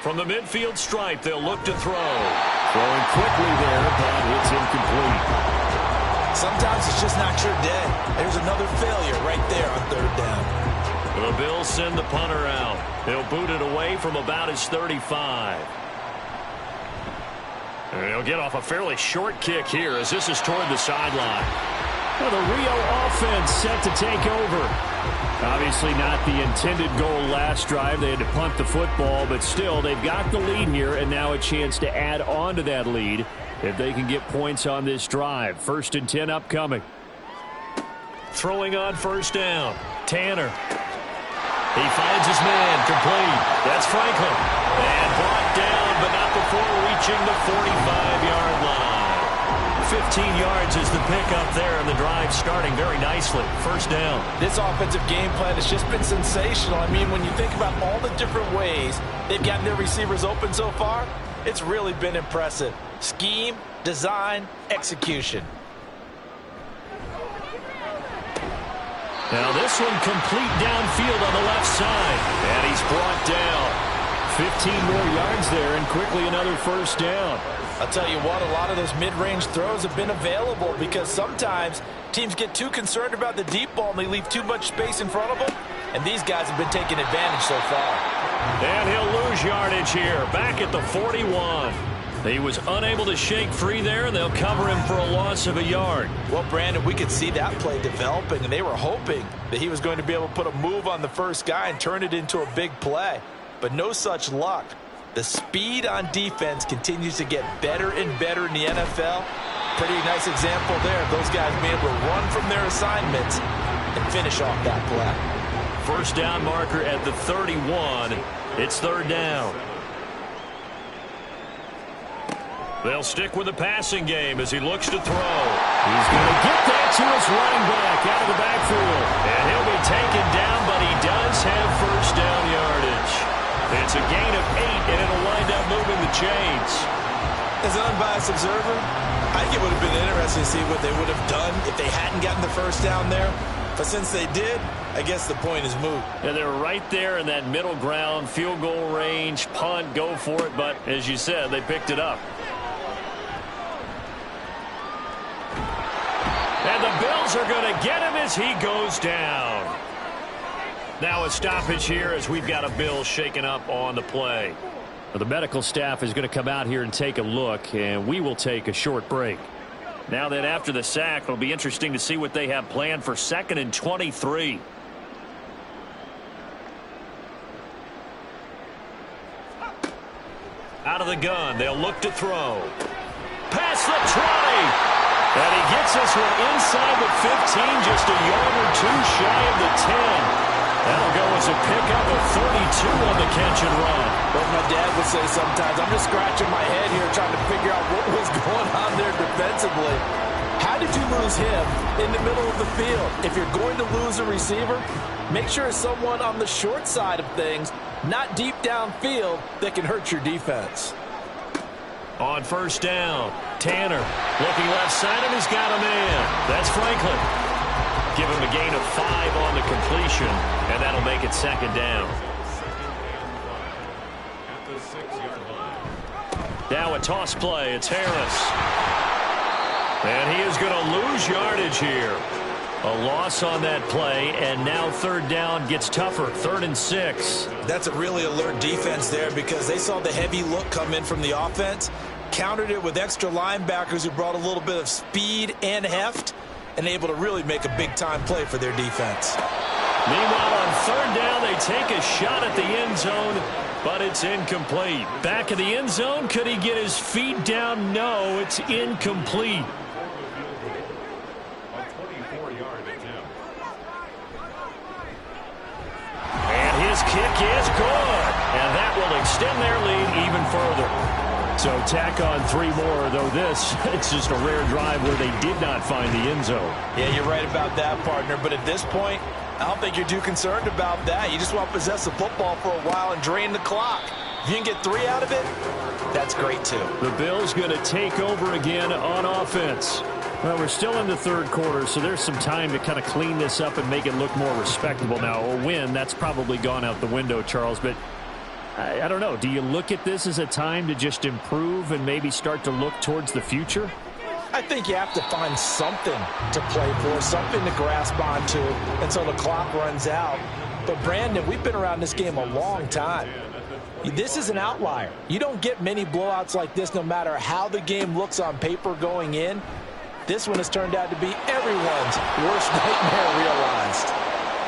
Speaker 1: From the midfield stripe, they'll look to throw.
Speaker 8: Throwing quickly there, but it's incomplete.
Speaker 3: Sometimes it's just not your day. There's another failure right there on 3rd down.
Speaker 1: The Bills send the punter out. He'll boot it away from about his 35. And he'll get off a fairly short kick here as this is toward the sideline.
Speaker 8: Well, the Rio offense set to take over. Obviously not the intended goal last drive. They had to punt the football, but still they've got the lead here and now a chance to add on to that lead if they can get points on this drive. 1st and 10 upcoming.
Speaker 1: Throwing on 1st down. Tanner. He finds his man. Complete. That's Franklin. And brought down, but not before reaching the 45-yard line. 15 yards is the pickup there, and the drive starting very nicely. 1st down.
Speaker 3: This offensive game plan has just been sensational. I mean, when you think about all the different ways they've gotten their receivers open so far, it's really been impressive. Scheme, design, execution.
Speaker 1: Now this one complete downfield on the left side, and he's brought down.
Speaker 8: 15 more yards there, and quickly another 1st down.
Speaker 3: I'll tell you what, a lot of those mid-range throws have been available because sometimes teams get too concerned about the deep ball and they leave too much space in front of them, and these guys have been taking advantage so far.
Speaker 1: And he'll lose yardage here, back at the 41. He was unable to shake free there, and they'll cover him for a loss of a yard.
Speaker 3: Well, Brandon, we could see that play developing, and they were hoping that he was going to be able to put a move on the first guy and turn it into a big play. But no such luck. The speed on defense continues to get better and better in the NFL. Pretty nice example there of those guys being able to run from their assignments and finish off that play.
Speaker 1: 1st down marker at the 31. It's 3rd down. They'll stick with the passing game as he looks to throw.
Speaker 8: He's going to get that to his running back out of the backfield.
Speaker 1: And he'll be taken down, but he does have 1st down yardage. It's a gain of 8, and it'll wind up moving the chains.
Speaker 2: As an unbiased observer, I think it would have been interesting to see what they would have done if they hadn't gotten the 1st down there. But since they did, I guess the point is moot.
Speaker 1: Yeah, they were right there in that middle ground, field goal range, punt, go for it. But as you said, they picked it up. And the Bills are going to get him as he goes down. Now a stoppage here as we've got a Bills shaken up on the play.
Speaker 8: Well, the medical staff is going to come out here and take a look, and we will take a short break.
Speaker 1: Now that after the sack, it'll be interesting to see what they have planned for 2nd and 23. Out of the gun, they'll look to throw. Past the 20. And he gets this one inside the 15, just a yard or two shy of the 10. That'll go as a pickup of 32 on the catch and run.
Speaker 3: What my dad would say sometimes, I'm just scratching my head here trying to figure out what was going on there defensively. How did you lose him in the middle of the field? If you're going to lose a receiver, make sure it's someone on the short side of things, not deep downfield, that can hurt your defense.
Speaker 1: On first down, Tanner looking left side of he's got a man. That's Franklin. Give him a gain of 5 on the completion, and that'll make it second down.
Speaker 6: At the 6-yard line.
Speaker 1: Now a toss play. It's Harris. And he is going to lose yardage here. A loss on that play, and now third down gets tougher. 3rd and 6.
Speaker 2: That's a really alert defense there because they saw the heavy look come in from the offense, countered it with extra linebackers who brought a little bit of speed and heft, and able to really make a big-time play for their defense.
Speaker 1: Meanwhile, on third down, they take a shot at the end zone, but it's incomplete. Back of the end zone, could he get his feet down? No, it's incomplete.
Speaker 6: A 24-yard attempt.
Speaker 1: And his kick is good, and that will extend their lead even further. So tack on 3 more, though it's just a rare drive where they did not find the end zone.
Speaker 3: Yeah, you're right about that, partner. But at this point, I don't think you're too concerned about that. You just want to possess the football for a while and drain the clock. If you can get 3 out of it, that's great, too.
Speaker 8: The Bills going to take over again on offense. Well, we're still in the third quarter, so there's some time to kind of clean this up and make it look more respectable. Now, a win, that's probably gone out the window, Charles, but I don't know. Do you look at this as a time to just improve and maybe start to look towards the future?
Speaker 3: I think you have to find something to play for, something to grasp onto until the clock runs out. But, Brandon, we've been around this game a long time. This is an outlier. You don't get many blowouts like this no matter how the game looks on paper going in. This one has turned out to be everyone's worst nightmare realized.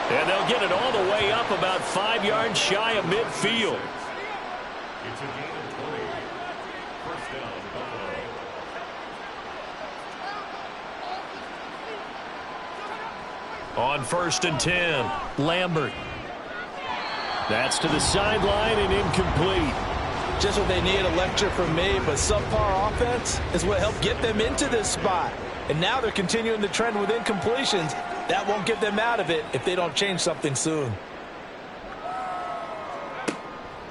Speaker 1: And they'll get it all the way up about 5 yards shy of midfield.
Speaker 6: It's a gain of 20. First down, Buffalo.
Speaker 1: On 1st and 10, Lambert. That's to the sideline and incomplete.
Speaker 3: Just what they need, a lecture from me, but subpar offense is what helped get them into this spot. And now they're continuing the trend with incompletions. That won't get them out of it if they don't change something soon.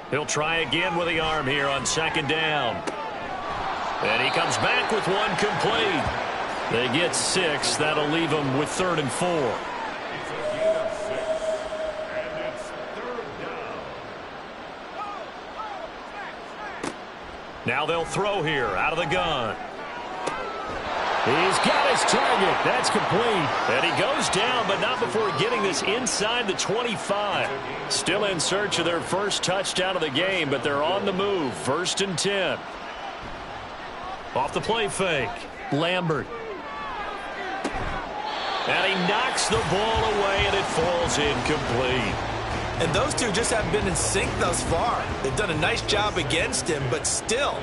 Speaker 1: He'll try again with the arm here on 2nd down. And he comes back with 1 complete. They get 6. That'll leave them with 3rd and 4.
Speaker 6: It's a gain of 6. And it's 3rd down.
Speaker 1: Now they'll throw here out of the gun. He's got his target. That's complete. And he goes down, but not before getting this inside the 25. Still in search of their first touchdown of the game, but they're on the move. 1st and 10. Off the play fake. Lambert. And he knocks the ball away, and it falls incomplete.
Speaker 2: And those two just haven't been in sync thus far. They've done a nice job against him, but still,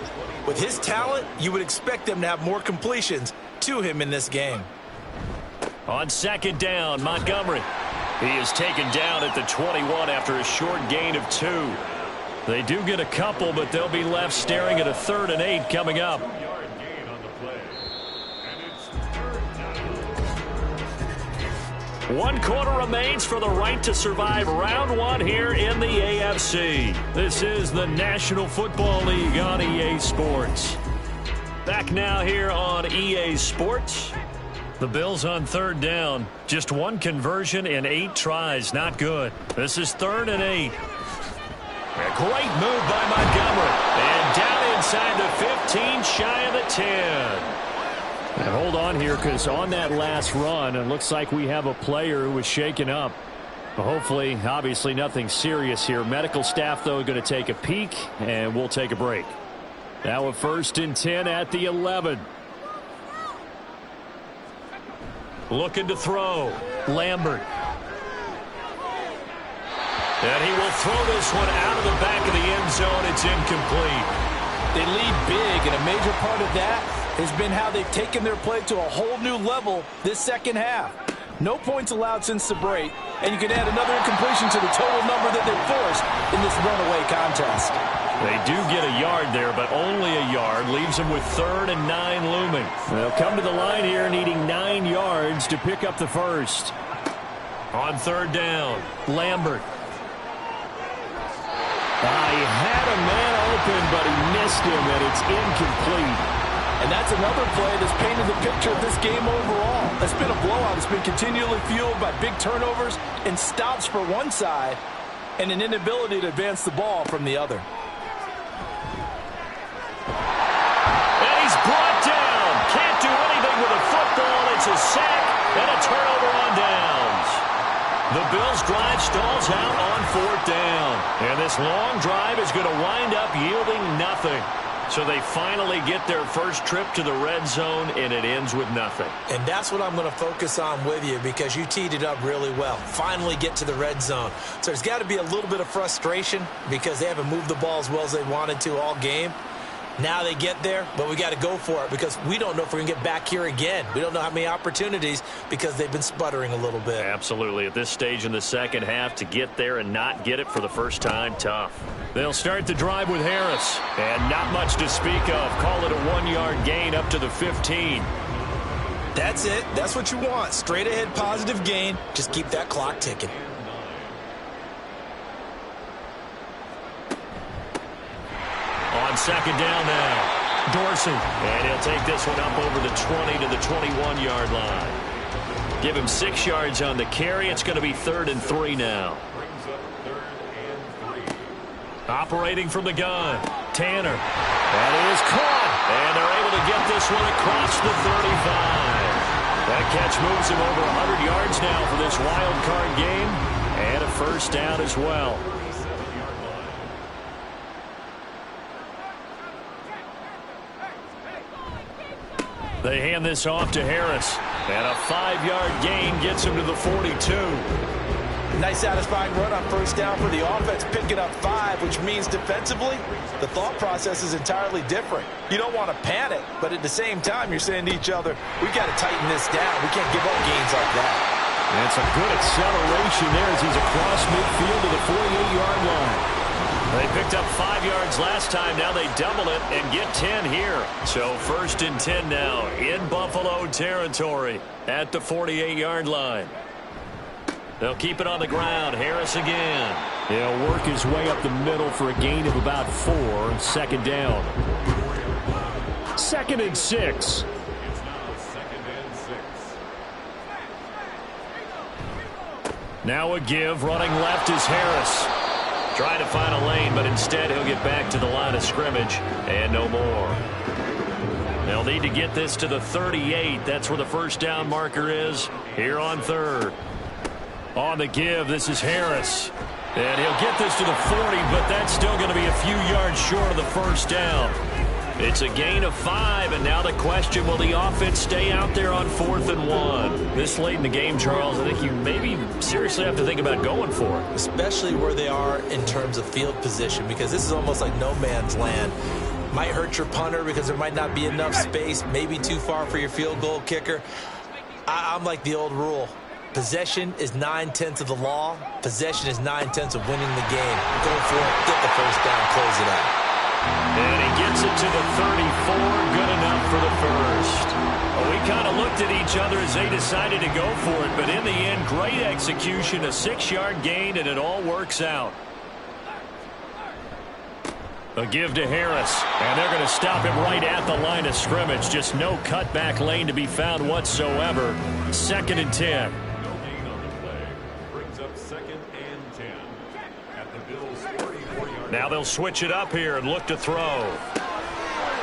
Speaker 2: with his talent, you would expect them to have more completions to him in this game.
Speaker 1: On 2nd down, Montgomery. He is taken down at the 21 after a short gain of 2. They do get a couple, but they'll be left staring at a 3rd and 8 coming up.
Speaker 6: 1-yard gain on the play. And it's 3rd down.
Speaker 1: 1 quarter remains for the right to survive round 1 here in the AFC. This is the National Football League on EA Sports. Back now here on EA Sports. The Bills on 3rd down. Just 1 conversion in 8 tries. Not good. This is 3rd and 8. A great move by Montgomery. And down inside the 15, shy of the 10.
Speaker 8: And hold on here, because on that last run, it looks like we have a player who was shaken up. Hopefully, obviously nothing serious here. Medical staff, though, going to take a peek, and we'll take a break. Now a 1st and 10 at the 11.
Speaker 1: Looking to throw. Lambert. And he will throw this one out of the back of the end zone. It's incomplete.
Speaker 3: They lead big, and a major part of that has been how they've taken their play to a whole new level this second half. No points allowed since the break, and you can add another incompletion to the total number that they forced in this runaway contest.
Speaker 1: They do get a yard there, but only a yard. Leaves them with 3rd and 9 looming.
Speaker 8: They'll come to the line here needing 9 yards to pick up the first.
Speaker 1: On 3rd down, Lambert.
Speaker 8: He had a man open, but he missed him, and it's incomplete.
Speaker 3: And that's another play that's painted the picture of this game overall. It's been a blowout. It's been continually fueled by big turnovers and stops for one side and an inability to advance the ball from the other.
Speaker 1: And he's brought down. Can't do anything with a football. It's a sack and a turnover on downs. The Bills' drive stalls out on 4th down. And this long drive is going to wind up yielding nothing. So they finally get their first trip to the red zone, and it ends with nothing.
Speaker 2: And that's what I'm going to focus on with you, because you teed it up really well. Finally get to the red zone. So there's got to be a little bit of frustration because they haven't moved the ball as well as they wanted to all game. Now they get there, but we got to go for it because we don't know if we're going to get back here again. We don't know how many opportunities because they've been sputtering a little bit.
Speaker 1: Absolutely. At this stage in the second half, to get there and not get it for the first time, tough. They'll start the drive with Harris, and not much to speak of. Call it a 1-yard gain up to the 15.
Speaker 2: That's it. That's what you want. Straight ahead positive gain. Just keep that clock ticking.
Speaker 1: On 2nd down now, Dorsey. And he'll take this one up over the 20 to the 21-yard line. Give him 6 yards on the carry. It's going to be 3rd and 3 now. Operating from the gun, Tanner. That is caught. And they're able to get this one across the 35. That catch moves him over 100 yards now for this wild card game. And a first down as well. They hand this off to Harris. And a 5-yard gain gets him to the 42.
Speaker 3: Nice satisfying run on first down for the offense, picking up 5, which means defensively, the thought process is entirely different. You don't want to panic, but at the same time, you're saying to each other, we got to tighten this down. We can't give up gains like that.
Speaker 8: That's a good acceleration there as he's across midfield to the 48-yard line.
Speaker 1: They picked up 5 yards last time. Now they double it and get 10 here. So 1st and 10 now in Buffalo territory at the 48-yard line. They'll keep it on the ground. Harris again.
Speaker 8: He'll work his way up the middle for a gain of about 4. 2nd down. 2nd and 6.
Speaker 1: Now a give. Running left is Harris. Trying to find a lane, but instead he'll get back to the line of scrimmage. And no more. They'll need to get this to the 38. That's where the first down marker is here on 3rd. On the give, this is Harris. And he'll get this to the 40, but that's still going to be a few yards short of the first down. It's a gain of 5, and now the question, will the offense stay out there on 4th and 1? This late in the game, Charles, I think you maybe seriously have to think about going for it.
Speaker 2: Especially where they are in terms of field position, because this is almost like no man's land. Might hurt your punter because there might not be enough space, maybe too far for your field goal kicker. I'm like the old rule. Possession is 9/10 of the law. Possession is 9/10 of winning the game. Go for it. Get the first down. Close it out.
Speaker 1: And he gets it to the 34. Good enough for the first. Well, we kind of looked at each other as they decided to go for it. But in the end, great execution. A 6-yard gain, and it all works out. A give to Harris. And they're going to stop him right at the line of scrimmage. Just no cutback lane to be found whatsoever. 2nd and 10. Now they'll switch it up here and look to throw.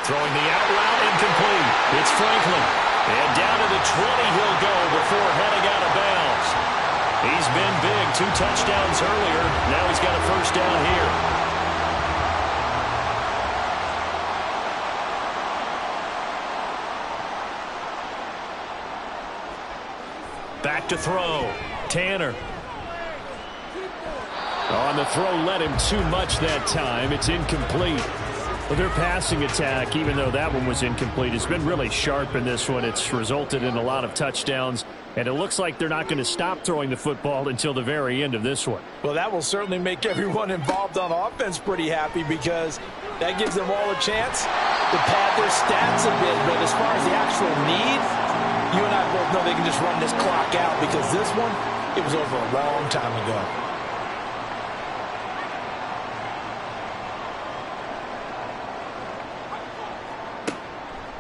Speaker 1: Throwing the out route incomplete. It's Franklin. And down to the 20 he'll go before heading out of bounds. He's been big. 2 touchdowns earlier. Now he's got a first down here. Back to throw. Tanner.
Speaker 8: On the throw, led him too much that time. It's incomplete. Well, their passing attack, even though that one was incomplete, has been really sharp in this one. It's resulted in a lot of touchdowns, and it looks like they're not going to stop throwing the football until the very end of this one.
Speaker 3: Well, that will certainly make everyone involved on offense pretty happy because that gives them all a chance to pad their stats a bit. But as far as the actual need, you and I both know they can just run this clock out because this one, it was over a long time ago.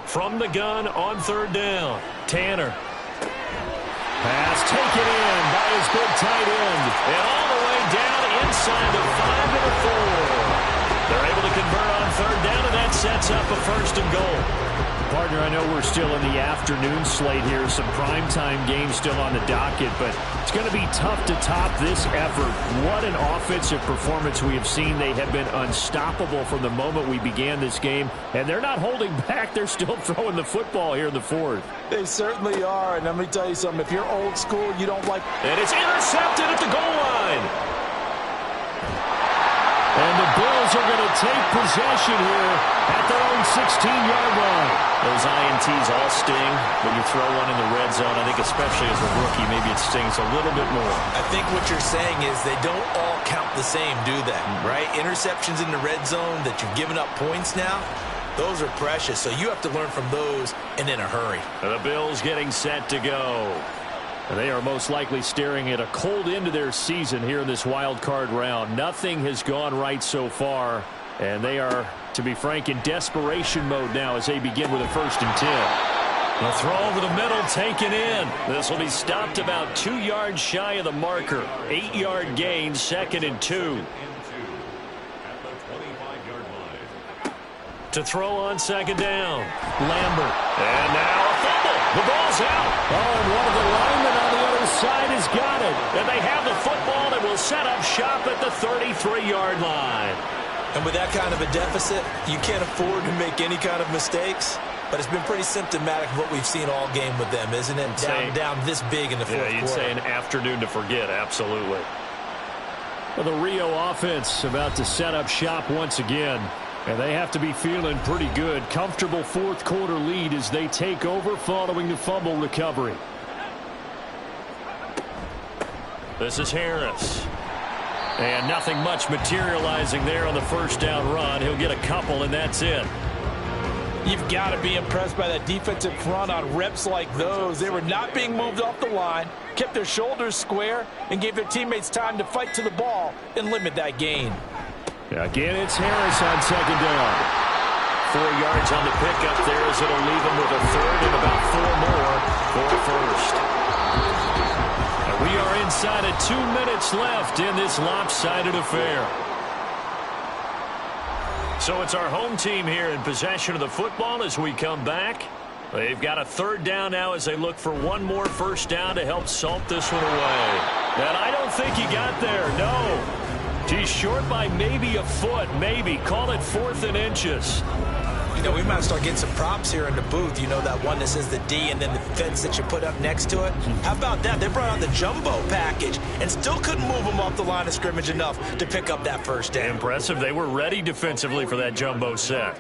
Speaker 1: From the gun on third down, Tanner. Pass taken in by his big tight end. And all the way down inside the 5 to the 4. They're able to convert on third down, and that sets up a first and goal.
Speaker 8: Partner, I know we're still in the afternoon slate here. Some primetime games still on the docket, but it's going to be tough to top this effort. What an offensive performance we have seen. They have been unstoppable from the moment we began this game, and they're not holding back. They're still throwing the football here in the fourth.
Speaker 3: They certainly are, and let me tell you something. If you're old school, you don't like...
Speaker 1: And it's intercepted at the goal line.
Speaker 8: And the Bills are going to take possession here at their own 16-yard line.
Speaker 1: Those INTs all sting when you throw one in the red zone. I think especially as a rookie, maybe it stings a little bit more.
Speaker 2: I think what you're saying is they don't all count the same, do they? Right? Interceptions in the red zone that you've given up points now, those are precious. So you have to learn from those and in a hurry.
Speaker 1: The Bills getting set to go.
Speaker 8: They are most likely staring at a cold end to their season here in this wild card round. Nothing has gone right so far, and they are, to be frank, in desperation mode now as they begin with a 1st and 10.
Speaker 1: The throw over the middle taken in. This will be stopped about 2 yards shy of the marker. 8-yard gain, 2nd and 2. To throw on 2nd down, Lambert. And now a fumble. The ball's out.
Speaker 8: Oh, and one of the linemen on the other side has got it.
Speaker 1: And they have the football and will set up shop at the 33-yard line.
Speaker 2: And with that kind of a deficit, you can't afford to make any kind of mistakes. But it's been pretty symptomatic of what we've seen all game with them, isn't it? Down this big in the fourth quarter.
Speaker 1: You'd say an afternoon to forget, absolutely.
Speaker 8: Well, the Rio offense about to set up shop once again. And they have to be feeling pretty good. Comfortable fourth quarter lead as they take over following the fumble recovery.
Speaker 1: This is Harris. And nothing much materializing there on the first down run. He'll get a couple, and that's it.
Speaker 3: You've got to be impressed by that defensive front on reps like those. They were not being moved off the line, kept their shoulders square, and gave their teammates time to fight to the ball and limit that gain.
Speaker 8: Again, it's Harris on 2nd down.
Speaker 1: 4 yards on the pickup there as it'll leave him with a 3rd and about 4 more for a 1st. And we are inside of 2 minutes left in this lopsided affair. So it's our home team here in possession of the football as we come back. They've got a 3rd down now as they look for one more 1st down to help salt this one away. And I don't think he got there, no. He's short by maybe a foot, maybe. Call it 4th and inches.
Speaker 2: You know, we might start getting some props here in the booth. You know, that one that says the D and then the fence that you put up next to it? How about that? They brought out the jumbo package and still couldn't move them off the line of scrimmage enough to pick up that 1st down.
Speaker 1: Impressive. They were ready defensively for that jumbo set.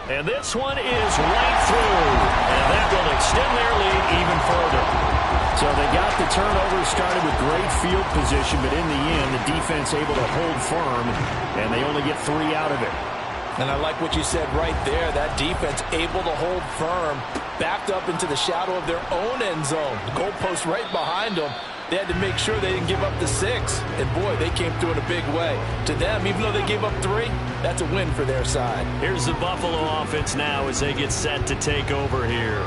Speaker 1: And this one is right through. And that will extend their lead even further.
Speaker 8: So they got the turnover started with great field position, but in the end, the defense able to hold firm, and they only get 3 out of it.
Speaker 3: And I like what you said right there. That defense able to hold firm, backed up into the shadow of their own end zone. The goalpost right behind them. They had to make sure they didn't give up the 6. And, boy, they came through in a big way. To them, even though they gave up 3, that's a win for their side.
Speaker 1: Here's the Buffalo offense now as they get set to take over here.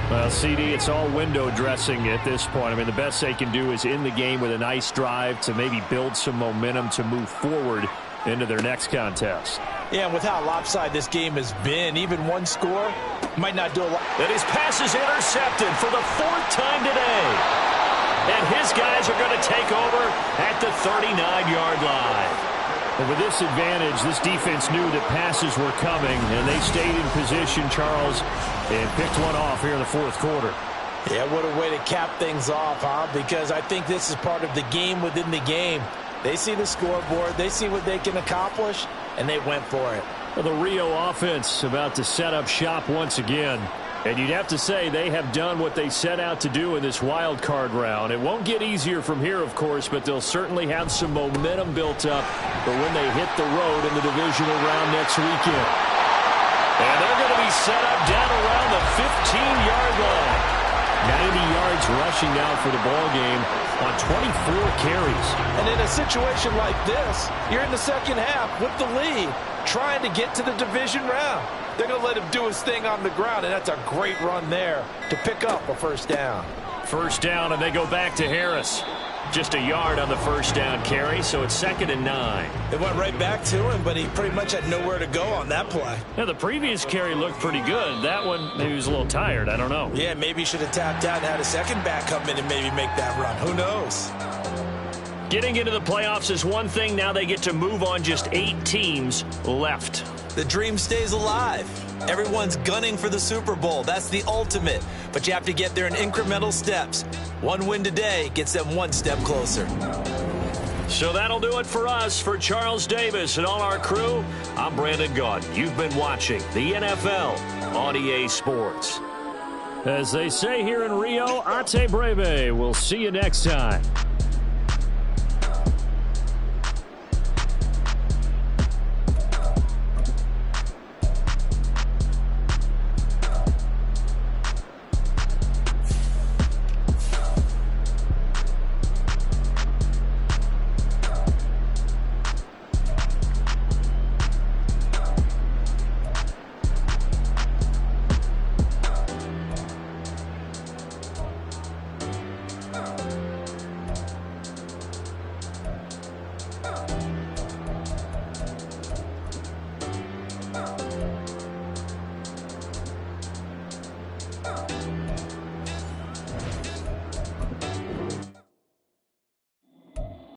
Speaker 8: Well, CD, it's all window dressing at this point. I mean, the best they can do is in the game with a nice drive to maybe build some momentum to move forward into their next contest.
Speaker 3: Yeah, and with how lopsided this game has been, even one score might not do a lot.
Speaker 1: And his pass is intercepted for the 4th time today. And his guys are going to take over at the 39-yard line.
Speaker 8: And with this advantage, this defense knew that passes were coming, and they stayed in position, Charles, and picked one off here in the fourth quarter.
Speaker 3: Yeah, what a way to cap things off, huh? Because I think this is part of the game within the game. They see the scoreboard, they see what they can accomplish, and they went for it.
Speaker 8: Well, the Rio offense about to set up shop once again. And you'd have to say they have done what they set out to do in this wild card round. It won't get easier from here, of course, but they'll certainly have some momentum built up for when they hit the road in the divisional round next weekend.
Speaker 1: And they're going to be set up down around the 15-yard line.
Speaker 8: 90 yards rushing now for the ball game on 24 carries.
Speaker 3: And in a situation like this, you're in the second half with the lead, trying to get to the division round. They're going to let him do his thing on the ground, and that's a great run there to pick up a first down.
Speaker 1: First down, and they go back to Harris. Just a yard on the first down carry, so it's 2nd and 9.
Speaker 2: It went right back to him, but he pretty much had nowhere to go on that play.
Speaker 1: Yeah, the previous carry looked pretty good. That one, maybe he was a little tired. I don't know.
Speaker 2: Yeah, maybe he should have tapped out and had a second back come in and maybe make that run. Who knows?
Speaker 1: Getting into the playoffs is one thing. Now they get to move on. Just 8 teams left.
Speaker 2: The dream stays alive. Everyone's gunning for the Super Bowl. That's the ultimate. But you have to get there in incremental steps. One win today gets them one step closer.
Speaker 1: So that'll do it for us. For Charles Davis and all our crew, I'm Brandon Gaudin. You've been watching the NFL on EA Sports.
Speaker 8: As they say here in Rio, Ate Breve. We'll see you next time.